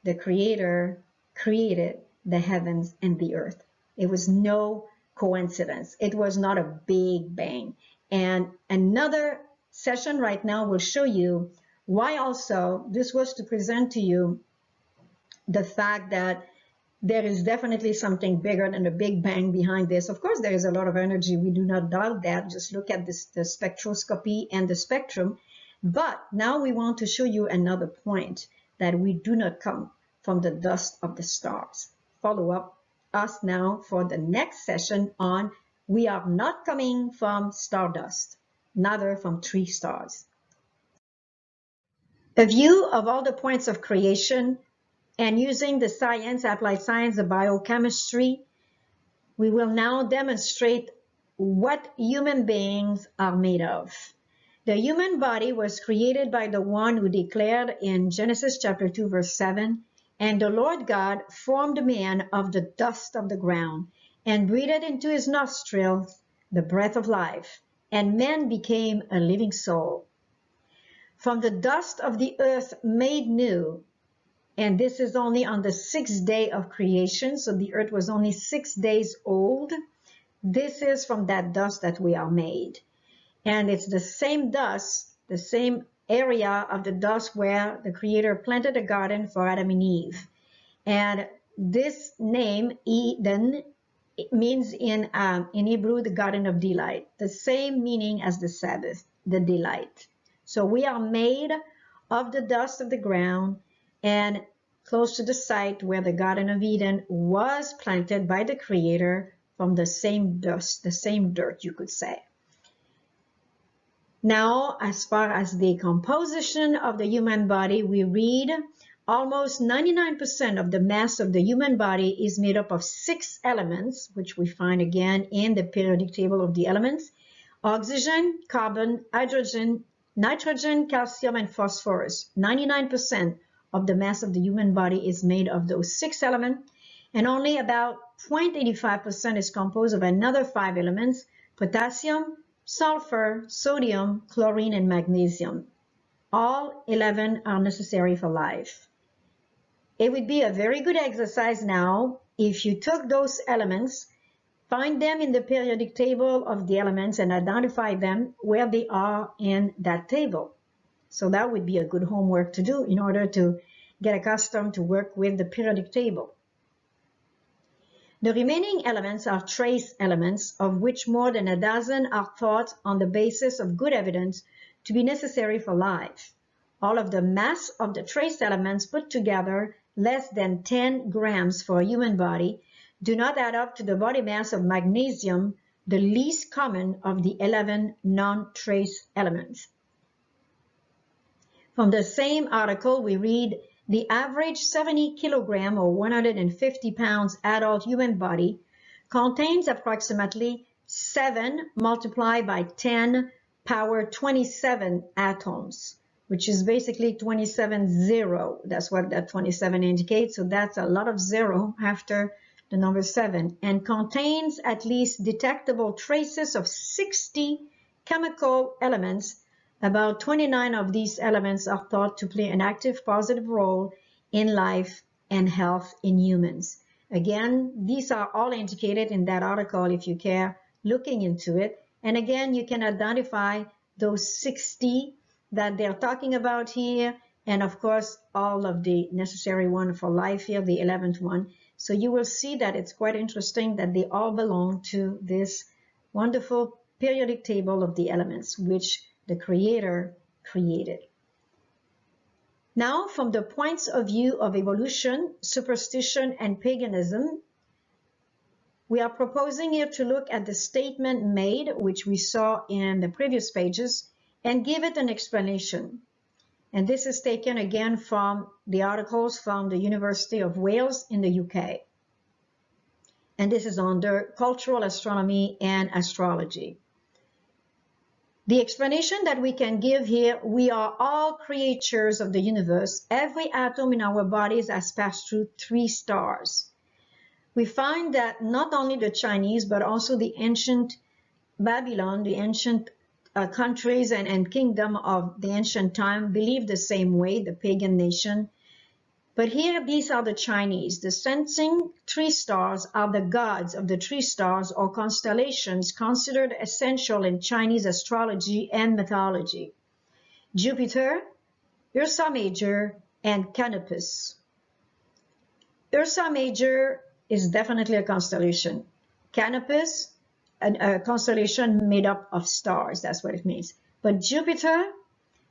the creator created the heavens and the earth. It was no coincidence. It was not a big bang. And another session right now will show you why also this was to present to you the fact that there is definitely something bigger than a big bang behind this. Of course, there is a lot of energy. We do not doubt that. Just look at this, the spectroscopy and the spectrum. But now we want to show you another point, that we do not come from the dust of the stars. Follow up us now for the next session on we are not coming from stardust, neither from 3 stars. A view of all the points of creation, and using the science, applied science, the biochemistry, we will now demonstrate what human beings are made of. The human body was created by the one who declared in Genesis chapter 2, verse 7, "And the Lord God formed man of the dust of the ground, and breathed into his nostrils the breath of life, and man became a living soul." From the dust of the earth made new, and this is only on the 6th day of creation, so the earth was only 6 days old. This is from that dust that we are made. And it's the same dust, the same area of the dust where the Creator planted a garden for Adam and Eve. And this name, Eden, it means in Hebrew, the Garden of Delight, the same meaning as the Sabbath, the delight. So we are made of the dust of the ground, and close to the site where the Garden of Eden was planted by the Creator, from the same dust, the same dirt, you could say. Now, as far as the composition of the human body, we read almost 99% of the mass of the human body is made up of 6 elements, which we find again in the periodic table of the elements: oxygen, carbon, hydrogen, nitrogen, calcium, and phosphorus. 99% of the mass of the human body is made of those 6 elements, and only about 0.85% is composed of another 5 elements: potassium, sulfur, sodium, chlorine, and magnesium. All 11 are necessary for life. It would be a very good exercise now if you took those elements, find them in the periodic table of the elements, and identify them where they are in that table. So that would be a good homework to do in order to get accustomed to work with the periodic table. The remaining elements are trace elements, of which more than a dozen are thought on the basis of good evidence to be necessary for life. All of the mass of the trace elements put together, less than 10 grams for a human body, do not add up to the body mass of magnesium, the least common of the 11 non-trace elements. From the same article, we read, the average 70 kilogram or 150 pounds adult human body contains approximately 7 multiplied by 10 power 27 atoms, which is basically 27 zero. That's what that 27 indicates. So that's a lot of zero after the number 7, and contains at least detectable traces of 60 chemical elements. About 29 of these elements are thought to play an active positive role in life and health in humans. Again, these are all indicated in that article if you care looking into it. And again, you can identify those 60 that they're talking about here, and of course, all of the necessary one for life here, the 11th one. So you will see that it's quite interesting that they all belong to this wonderful periodic table of the elements, which the Creator created. Now, from the points of view of evolution, superstition, and paganism, we are proposing here to look at the statement made, which we saw in the previous pages, and give it an explanation. And this is taken again from the articles from the University of Wales in the UK. And this is under Cultural Astronomy and Astrology. The explanation that we can give here, we are all creatures of the universe. Every atom in our bodies has passed through 3 stars. We find that not only the Chinese, but also the ancient Babylon, the ancient countries and kingdom of the ancient time believed the same way, the pagan nation. But here, these are the Chinese. The sensing 3 stars are the gods of the 3 stars or constellations considered essential in Chinese astrology and mythology: Jupiter, Ursa Major, and Canopus. Ursa Major is definitely a constellation. Canopus, a constellation made up of stars, that's what it means. But Jupiter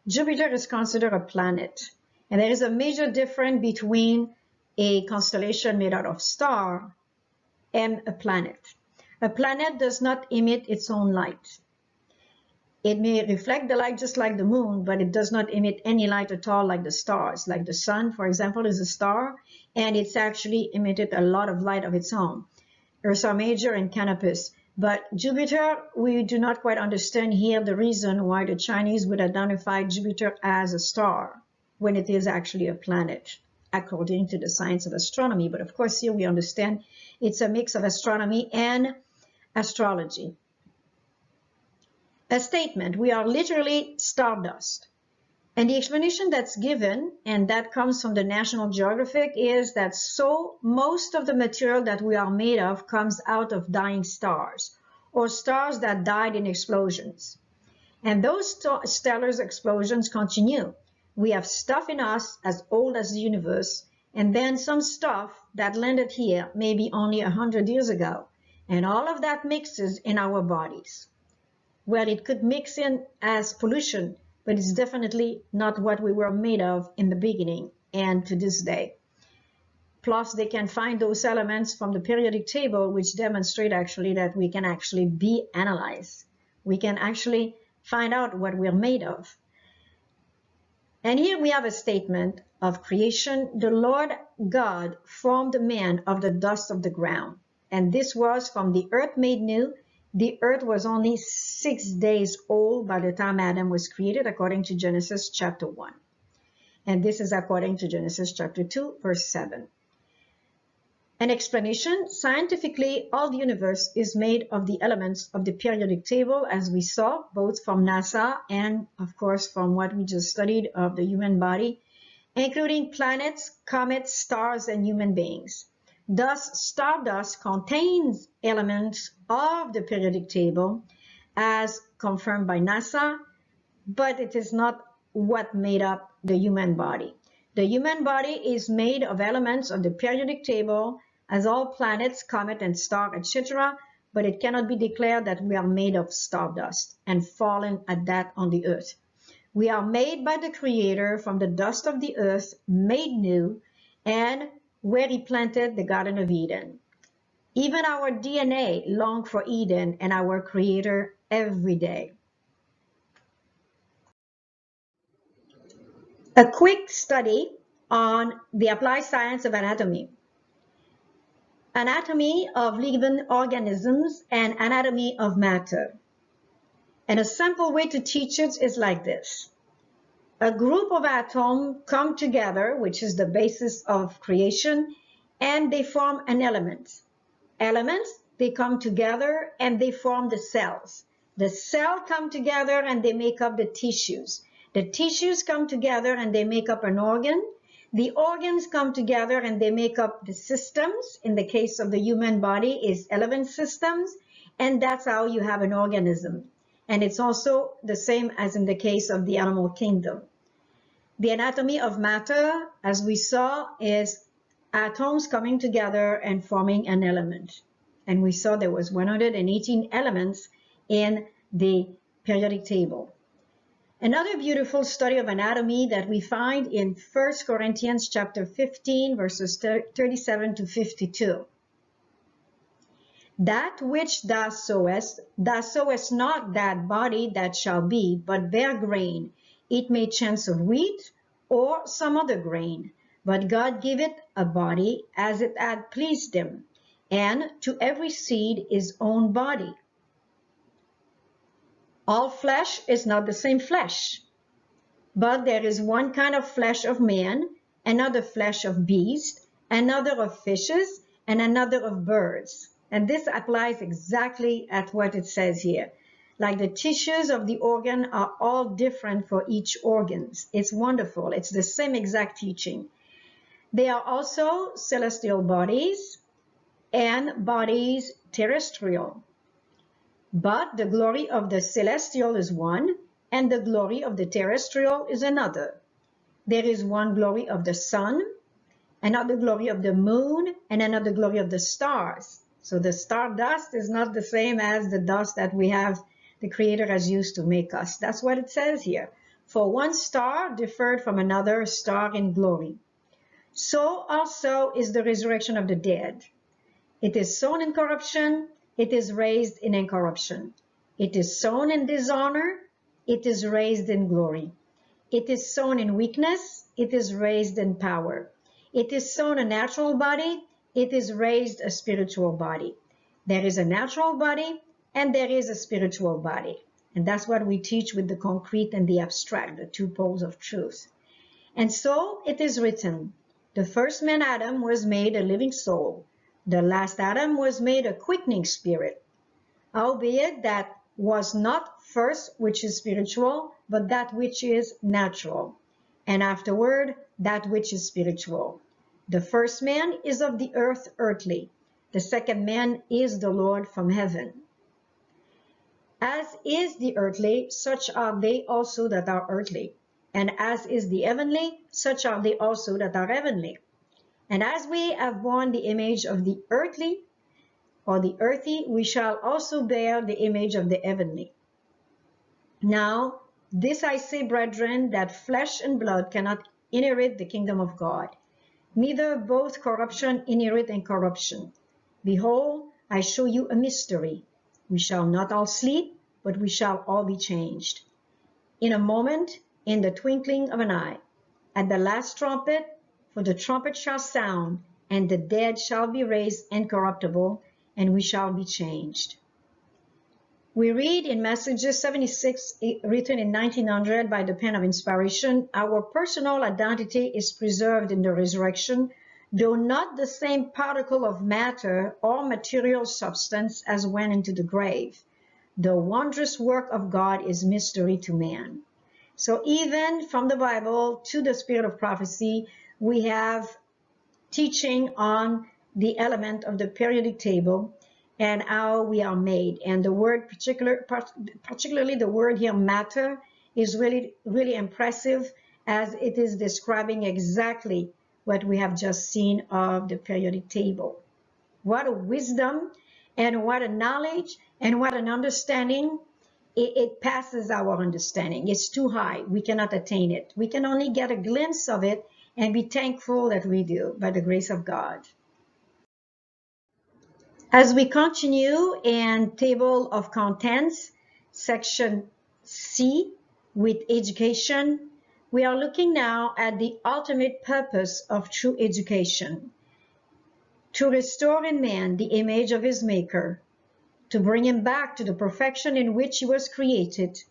is considered a planet. And there is a major difference between a constellation made out of star and a planet. A planet does not emit its own light. It may reflect the light just like the moon, but it does not emit any light at all like the stars. Like the sun, for example, is a star, and it's actually emitted a lot of light of its own. Ursa Major and Canopus. But Jupiter, we do not quite understand here the reason why the Chinese would identify Jupiter as a star when it is actually a planet, according to the science of astronomy. But of course, here we understand it's a mix of astronomy and astrology. A statement: we are literally stardust. And the explanation that's given, and that comes from the National Geographic, is that most of the material that we are made of comes out of dying stars, or stars that died in explosions. And those stellar explosions continue. We have stuff in us as old as the universe, and then some stuff that landed here maybe only 100 years ago. And all of that mixes in our bodies. Well, it could mix in as pollution, but it's definitely not what we were made of in the beginning and to this day. Plus, they can find those elements from the periodic table, which demonstrate actually that we can actually be analyzed. We can actually find out what we're made of. And here we have a statement of creation. The Lord God formed man of the dust of the ground. And this was from the earth made new. The earth was only 6 days old by the time Adam was created, according to Genesis chapter 1. And this is according to Genesis chapter 2, verse 7. An explanation: scientifically, all the universe is made of the elements of the periodic table, as we saw, both from NASA and, of course, from what we just studied of the human body, including planets, comets, stars, and human beings. Thus, stardust contains elements of the periodic table, as confirmed by NASA, but it is not what made up the human body. The human body is made of elements of the periodic table, as all planets, comets, and stars, etc., but it cannot be declared that we are made of stardust and fallen at that on the earth. We are made by the Creator from the dust of the earth, made new, and where He planted the Garden of Eden. Even our DNA longs for Eden and our Creator every day. A quick study on the applied science of anatomy. Anatomy of living organisms and anatomy of matter. And a simple way to teach it is like this. A group of atoms come together, which is the basis of creation, and they form an element. Elements, they come together and they form the cells. The cells come together and they make up the tissues. The tissues come together and they make up an organ. The organs come together and they make up the systems. In the case of the human body is 11 systems, and that's how you have an organism. And it's also the same as in the case of the animal kingdom. The anatomy of matter, as we saw, is atoms coming together and forming an element. And we saw there was 118 elements in the periodic table. Another beautiful study of anatomy that we find in 1 Corinthians chapter 15, verses 37 to 52. That which thou sowest not that body that shall be, but bare grain. It may chance of wheat or some other grain. But God giveth a body as it had pleased him, and to every seed his own body. All flesh is not the same flesh, but there is one kind of flesh of man, another flesh of beast, another of fishes, and another of birds. And this applies exactly at what it says here. Like the tissues of the organ are all different for each organ. It's wonderful. It's the same exact teaching. They are also celestial bodies and bodies terrestrial. But the glory of the celestial is one, and the glory of the terrestrial is another. There is one glory of the sun, another glory of the moon, and another glory of the stars. So the stardust is not the same as the dust that we have, the Creator has used to make us. That's what it says here. For one star differed from another star in glory. So also is the resurrection of the dead. It is sown in corruption, it is raised in incorruption. It is sown in dishonor, it is raised in glory. It is sown in weakness, it is raised in power. It is sown a natural body, it is raised a spiritual body. There is a natural body and there is a spiritual body. And that's what we teach with the concrete and the abstract, the two poles of truth. And so it is written, the first man Adam was made a living soul. The last Adam was made a quickening spirit. Howbeit that was not first which is spiritual, but that which is natural. And afterward, that which is spiritual. The first man is of the earth, earthly. The second man is the Lord from heaven. As is the earthly, such are they also that are earthly. And as is the heavenly, such are they also that are heavenly. And as we have borne the image of the earthly, or the earthy, we shall also bear the image of the heavenly. Now, this I say, brethren, that flesh and blood cannot inherit the kingdom of God, neither both corruption inherit incorruption. Behold, I show you a mystery. We shall not all sleep, but we shall all be changed. In a moment, in the twinkling of an eye, at the last trumpet, for the trumpet shall sound, and the dead shall be raised incorruptible, and we shall be changed. We read in Messages 76, written in 1900 by the pen of inspiration, our personal identity is preserved in the resurrection, though not the same particle of matter or material substance as went into the grave. The wondrous work of God is mystery to man. So even from the Bible to the spirit of prophecy, we have teaching on the element of the periodic table and how we are made. And the word, particularly the word here, matter, is really, really impressive, as it is describing exactly what we have just seen of the periodic table. What a wisdom and what a knowledge and what an understanding. It passes our understanding. It's too high. We cannot attain it. We can only get a glimpse of it and be thankful that we do by the grace of God. As we continue in table of contents, section C, with education, we are looking now at the ultimate purpose of true education: to restore in man the image of his maker, to bring him back to the perfection in which he was created,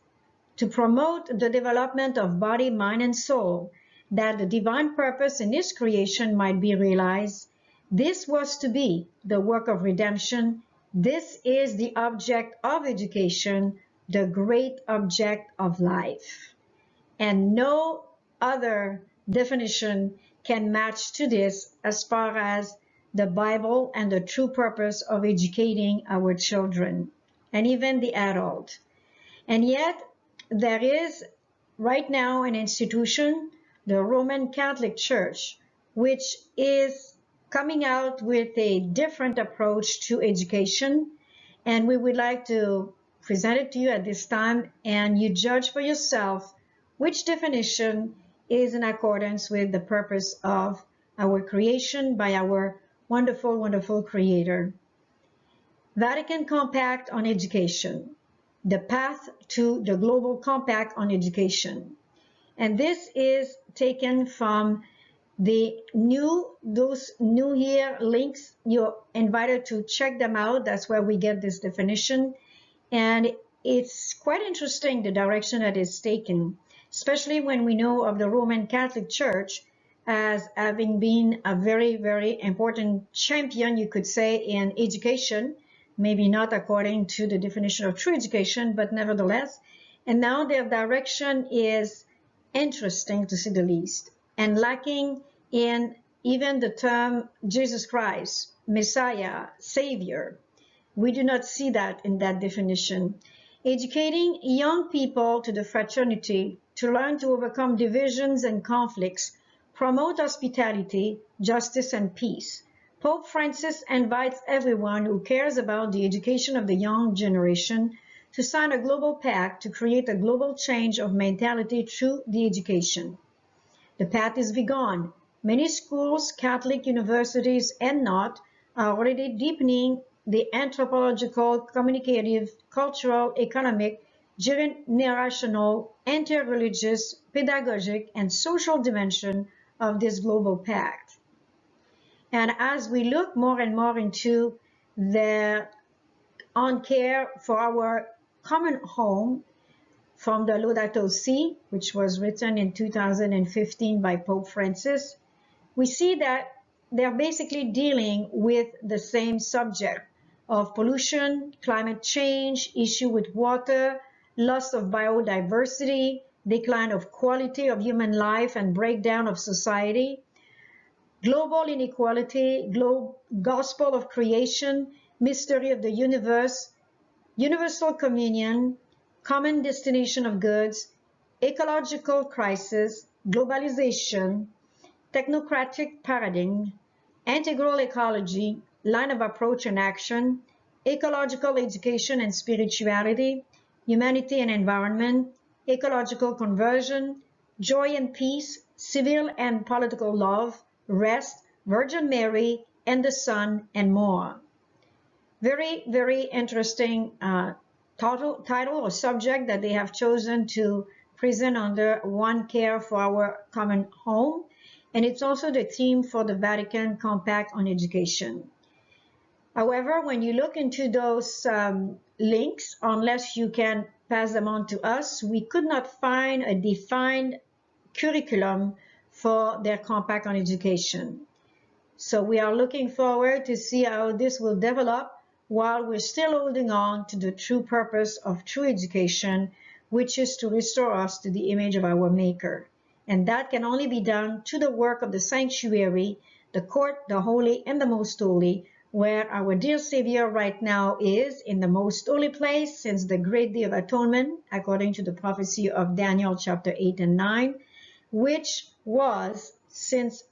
to promote the development of body, mind, and soul, that the divine purpose in his creation might be realized. This was to be the work of redemption. This is the object of education, the great object of life. And no other definition can match to this as far as the Bible and the true purpose of educating our children and even the adult. And yet there is right now an institution, the Roman Catholic Church, which is coming out with a different approach to education, and we would like to present it to you at this time, and you judge for yourself which definition is in accordance with the purpose of our creation by our wonderful, wonderful Creator. Vatican Compact on Education, the path to the Global Compact on Education. And this is taken from those new year links. You're invited to check them out. That's where we get this definition. And it's quite interesting the direction that is taken, especially when we know of the Roman Catholic Church as having been a very, very important champion, you could say, in education, maybe not according to the definition of true education, but nevertheless. And now their direction is interesting to say the least, and lacking in even the term Jesus Christ, Messiah, Savior. We do not see that in that definition. Educating young people to the fraternity, to learn to overcome divisions and conflicts, promote hospitality, justice, and peace. Pope Francis invites everyone who cares about the education of the young generation to sign a global pact to create a global change of mentality through the education. The path is begun. Many schools, Catholic universities, and not, are already deepening the anthropological, communicative, cultural, economic, generational, interreligious, pedagogic, and social dimension of this global pact. And as we look more and more into the on care for our common home from the Laudato Si, which was written in 2015 by Pope Francis, we see that they're basically dealing with the same subject of pollution, climate change, issue with water, loss of biodiversity, decline of quality of human life and breakdown of society, global inequality, gospel of creation, mystery of the universe, universal communion, common destination of goods, ecological crisis, globalization, technocratic paradigm, integral ecology, line of approach and action, ecological education and spirituality, humanity and environment, ecological conversion, joy and peace, civil and political love, rest, Virgin Mary, and the Son, and more. Very, very interesting title or subject that they have chosen to present under One Care for Our Common Home. And it's also the theme for the Vatican Compact on Education. However, when you look into those links, unless you can pass them on to us, we could not find a defined curriculum for their Compact on Education. So we are looking forward to see how this will develop while we're still holding on to the true purpose of true education, which is to restore us to the image of our Maker. And that can only be done through the work of the sanctuary, the court, the holy, and the most holy, where our dear Savior right now is in the most holy place since the great day of atonement, according to the prophecy of Daniel chapter 8 and 9, which was since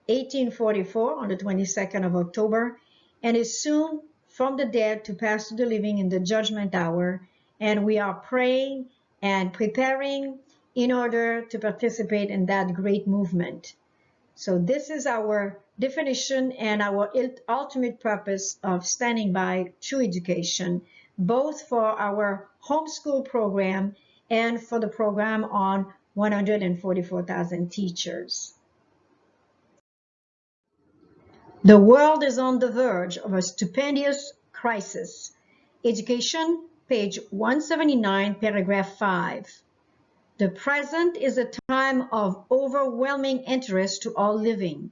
1844 on the 22nd of October, and is soon from the dead to pass to the living in the judgment hour. And we are praying and preparing in order to participate in that great movement. So this is our definition and our ultimate purpose of standing by true education, both for our homeschool program and for the program on 144,000 teachers. The world is on the verge of a stupendous crisis. Education, page 179, paragraph 5. The present is a time of overwhelming interest to all living.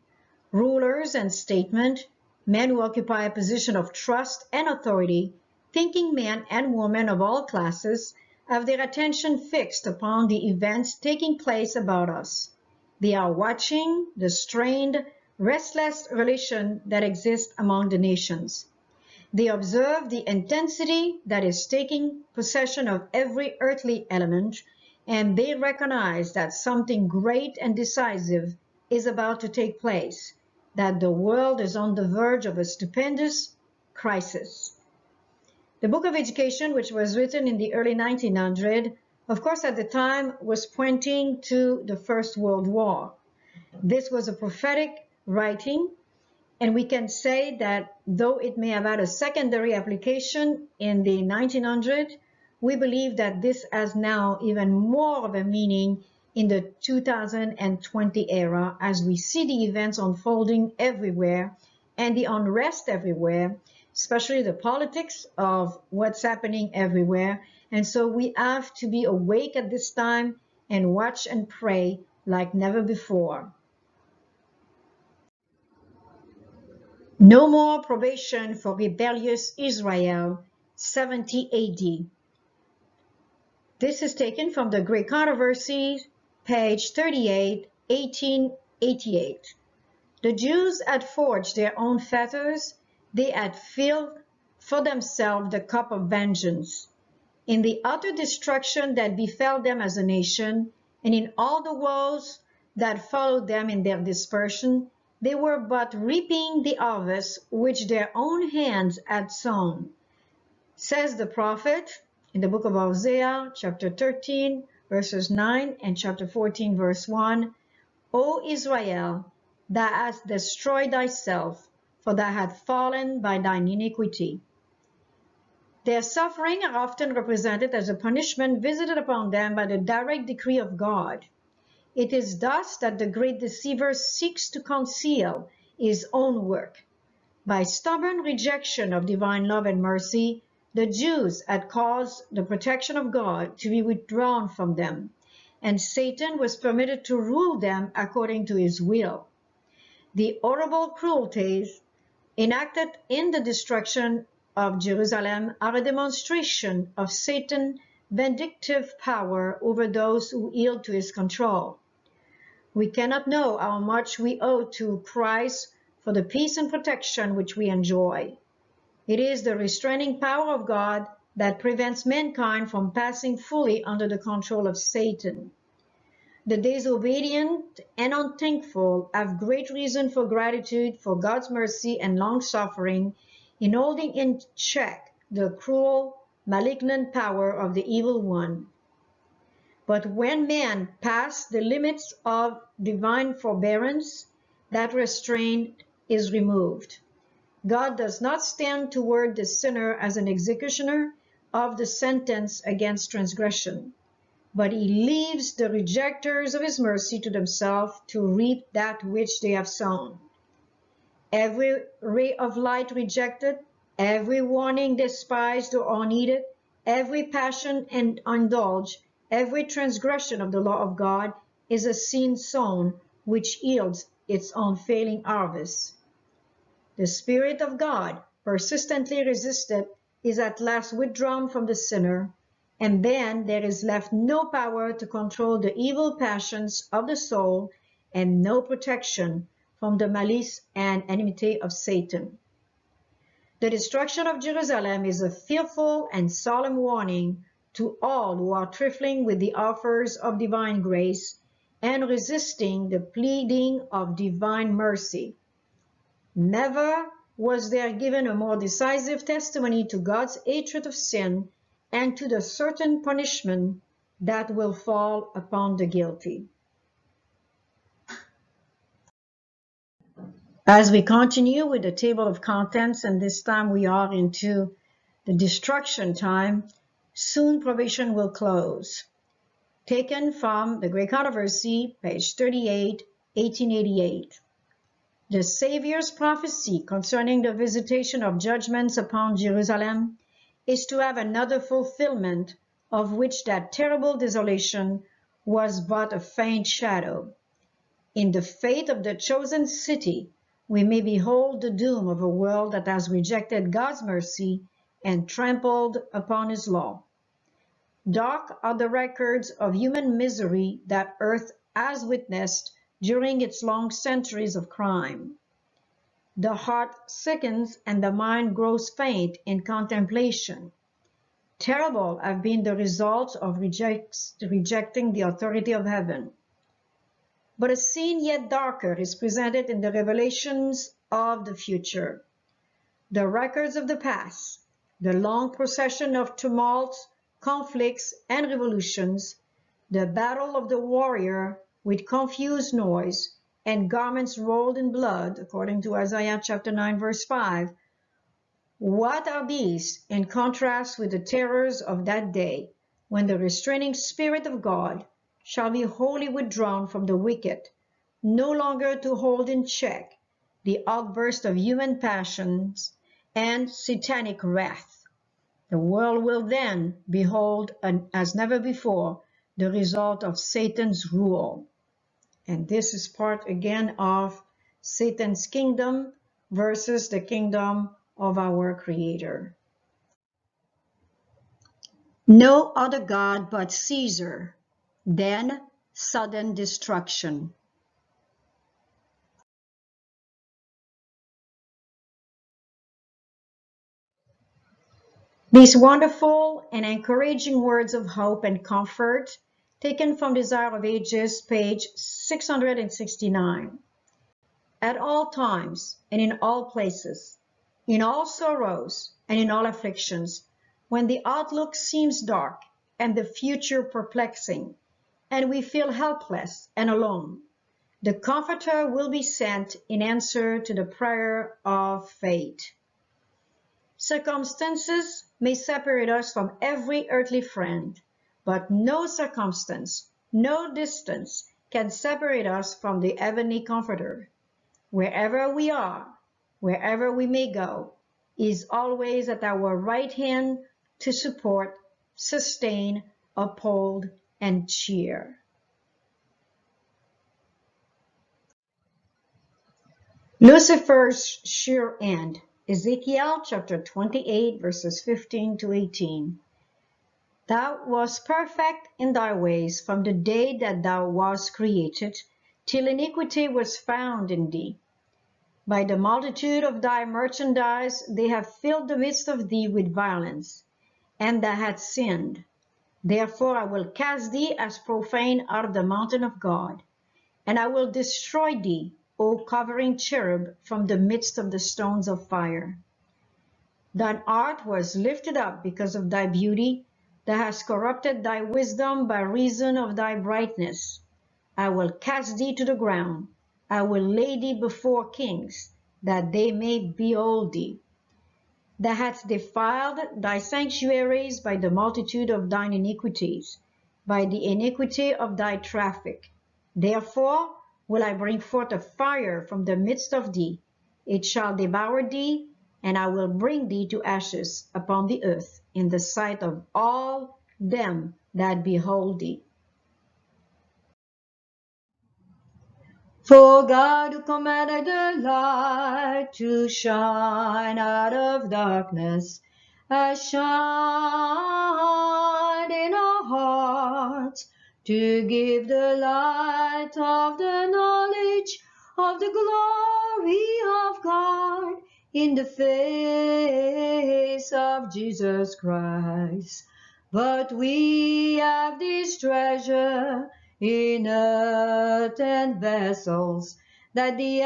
Rulers and statesmen, men who occupy a position of trust and authority, thinking men and women of all classes, have their attention fixed upon the events taking place about us. They are watching the strained, restless relation that exists among the nations. They observe the intensity that is taking possession of every earthly element, and they recognize that something great and decisive is about to take place. that the world is on the verge of a stupendous crisis. The Book of Education, which was written in the early 1900s, of course at the time was pointing to the First World War. This was a prophetic writing, and we can say that though it may have had a secondary application in the 1900s, we believe that this has now even more of a meaning in the 2020 era as we see the events unfolding everywhere and the unrest everywhere, especially the politics of what's happening everywhere. And so we have to be awake at this time and watch and pray like never before. No more probation for rebellious Israel, 70 AD. This is taken from the Great Controversy, page 38, 1888. The Jews had forged their own fetters. They had filled for themselves the cup of vengeance. In the utter destruction that befell them as a nation, and in all the woes that followed them in their dispersion, they were but reaping the harvest which their own hands had sown. Says the prophet in the book of Hosea, chapter 13, verses 9, and chapter 14, verse 1, O Israel, thou hast destroyed thyself, for thou hast fallen by thine iniquity. Their suffering are often represented as a punishment visited upon them by the direct decree of God. It is thus that the great deceiver seeks to conceal his own work. By stubborn rejection of divine love and mercy, the Jews had caused the protection of God to be withdrawn from them, and Satan was permitted to rule them according to his will. The horrible cruelties enacted in the destruction of Jerusalem are a demonstration of Satan's vindictive power over those who yield to his control. We cannot know how much we owe to Christ for the peace and protection which we enjoy. It is the restraining power of God that prevents mankind from passing fully under the control of Satan. The disobedient and unthankful have great reason for gratitude for God's mercy and long-suffering in holding in check the cruel, malignant power of the evil one. But when man pass the limits of divine forbearance, that restraint is removed. God does not stand toward the sinner as an executioner of the sentence against transgression, but he leaves the rejectors of his mercy to themselves to reap that which they have sown. Every ray of light rejected, every warning despised or unheeded, every passion and indulged, every transgression of the law of God is a seed sown which yields its unfailing harvest. The Spirit of God, persistently resisted, is at last withdrawn from the sinner, and then there is left no power to control the evil passions of the soul and no protection from the malice and enmity of Satan. The destruction of Jerusalem is a fearful and solemn warning to all who are trifling with the offers of divine grace and resisting the pleading of divine mercy. Never was there given a more decisive testimony to God's hatred of sin and to the certain punishment that will fall upon the guilty. As we continue with the table of contents, and this time we are into the destruction time, soon probation will close. Taken from the Great Controversy, page 38, 1888. The Savior's prophecy concerning the visitation of judgments upon Jerusalem is to have another fulfillment of which that terrible desolation was but a faint shadow. In the fate of the chosen city, we may behold the doom of a world that has rejected God's mercy and trampled upon his law. Dark are the records of human misery that earth has witnessed during its long centuries of crime. The heart sickens and the mind grows faint in contemplation. Terrible have been the results of rejecting the authority of heaven. But a scene yet darker is presented in the revelations of the future. The records of the past, the long procession of tumults, conflicts, and revolutions, the battle of the warrior with confused noise and garments rolled in blood, according to Isaiah chapter 9, verse 5. What are these in contrast with the terrors of that day, when the restraining Spirit of God shall be wholly withdrawn from the wicked, no longer to hold in check the outburst of human passions and satanic wrath? The world will then behold, as never before, the result of Satan's rule. And this is part again of Satan's kingdom versus the kingdom of our Creator. No other God but Caesar, then sudden destruction. These wonderful and encouraging words of hope and comfort, taken from Desire of Ages, page 669. At all times and in all places, in all sorrows and in all afflictions, when the outlook seems dark and the future perplexing, and we feel helpless and alone, the Comforter will be sent in answer to the prayer of faith. Circumstances may separate us from every earthly friend, but no circumstance, no distance can separate us from the heavenly Comforter. Wherever we are, wherever we may go, He is always at our right hand to support, sustain, uphold, and cheer. Lucifer's sure end. Ezekiel chapter 28 verses 15 to 18. Thou wast perfect in thy ways from the day that thou wast created, till iniquity was found in thee. By the multitude of thy merchandise they have filled the midst of thee with violence, and thou hast sinned. Therefore I will cast thee as profane out of the mountain of God, and I will destroy thee, O covering cherub, from the midst of the stones of fire. Thine art was lifted up because of thy beauty, thou hast corrupted thy wisdom by reason of thy brightness. I will cast thee to the ground, I will lay thee before kings, that they may behold thee. Thou hast defiled thy sanctuaries by the multitude of thine iniquities, by the iniquity of thy traffic. Therefore will I bring forth a fire from the midst of thee, it shall devour thee, and I will bring thee to ashes upon the earth in the sight of all them that behold thee. For God who commanded the light to shine out of darkness has shined in our hearts to give the light of the knowledge of the glory of God in the face of Jesus Christ. But we have this treasure in earthen vessels, that the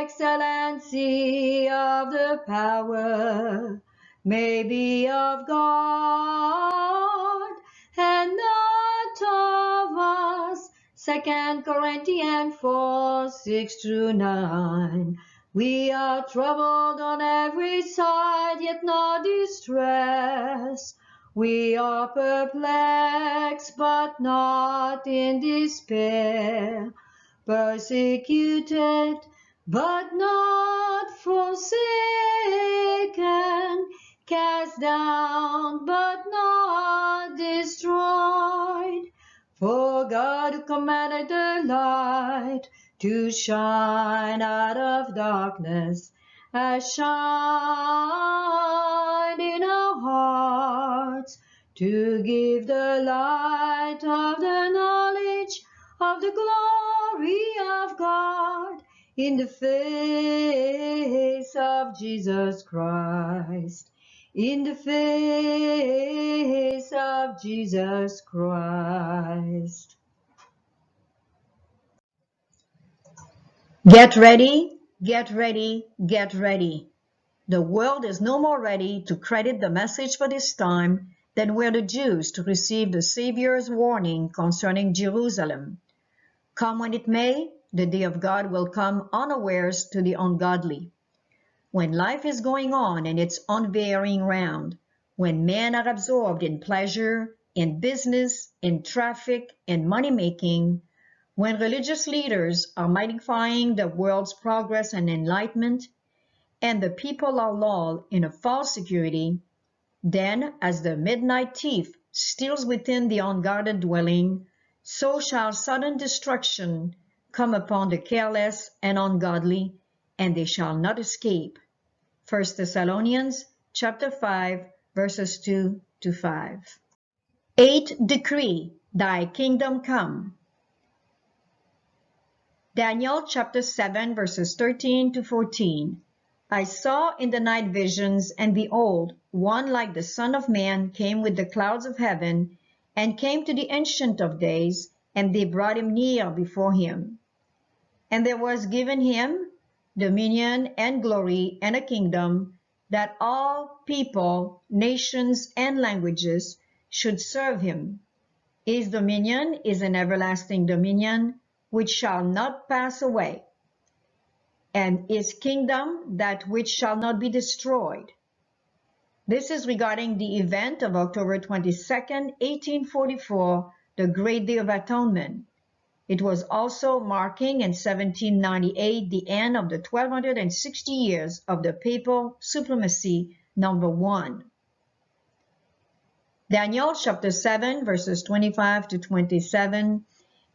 excellency of the power may be of God and not of us. 2 Corinthians 4, 6-9. We are troubled on every side, yet not distressed. We are perplexed, but not in despair. Persecuted, but not forsaken. Cast down, but not destroyed. For God who commanded the light to shine out of darkness has shined in our hearts to give the light of the knowledge of the glory of God in the face of Jesus Christ. In the face of Jesus Christ. Get ready, get ready, get ready. The world is no more ready to credit the message for this time than were the Jews to receive the Savior's warning concerning Jerusalem. Come when it may, the day of God will come unawares to the ungodly. When life is going on in its unvarying round, when men are absorbed in pleasure, in business, in traffic, in money-making, when religious leaders are magnifying the world's progress and enlightenment, and the people are lulled in a false security, then as the midnight thief steals within the unguarded dwelling, so shall sudden destruction come upon the careless and ungodly, and they shall not escape. 1 Thessalonians chapter 5, verses 2 to 5. 8. Decree, thy kingdom come. Daniel chapter 7, verses 13 to 14. I saw in the night visions, and behold, one like the Son of Man came with the clouds of heaven, and came to the Ancient of Days, and they brought him near before him. And there was given him dominion and glory and a kingdom, that all people, nations, and languages should serve him. His dominion is an everlasting dominion, which shall not pass away, and his kingdom that which shall not be destroyed. This is regarding the event of October 22nd, 1844, the Great Day of Atonement. It was also marking in 1798 the end of the 1260 years of the papal supremacy number 1. Daniel chapter 7, verses 25 to 27.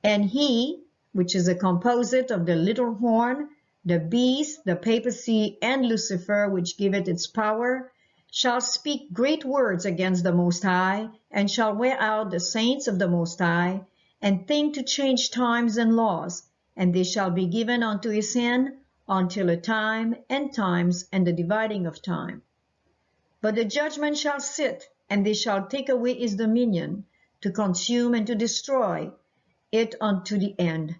And he, which is a composite of the little horn, the beast, the papacy, and Lucifer, which giveth its power, shall speak great words against the Most High, and shall wear out the saints of the Most High, and think to change times and laws, and they shall be given unto his hand until a time and times and the dividing of time. But the judgment shall sit, and they shall take away his dominion, to consume and to destroy it unto the end.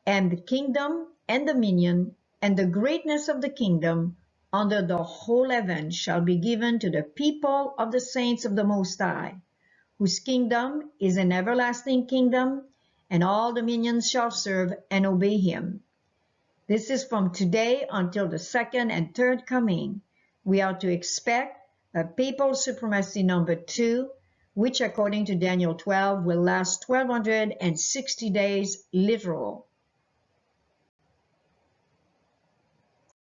And the kingdom and dominion and the greatness of the kingdom under the whole heaven shall be given to the people of the saints of the Most High, whose kingdom is an everlasting kingdom, and all dominions shall serve and obey him. This is from today until the second and third coming. We are to expect a papal supremacy number 2, which according to Daniel 12 will last 1260 days literal.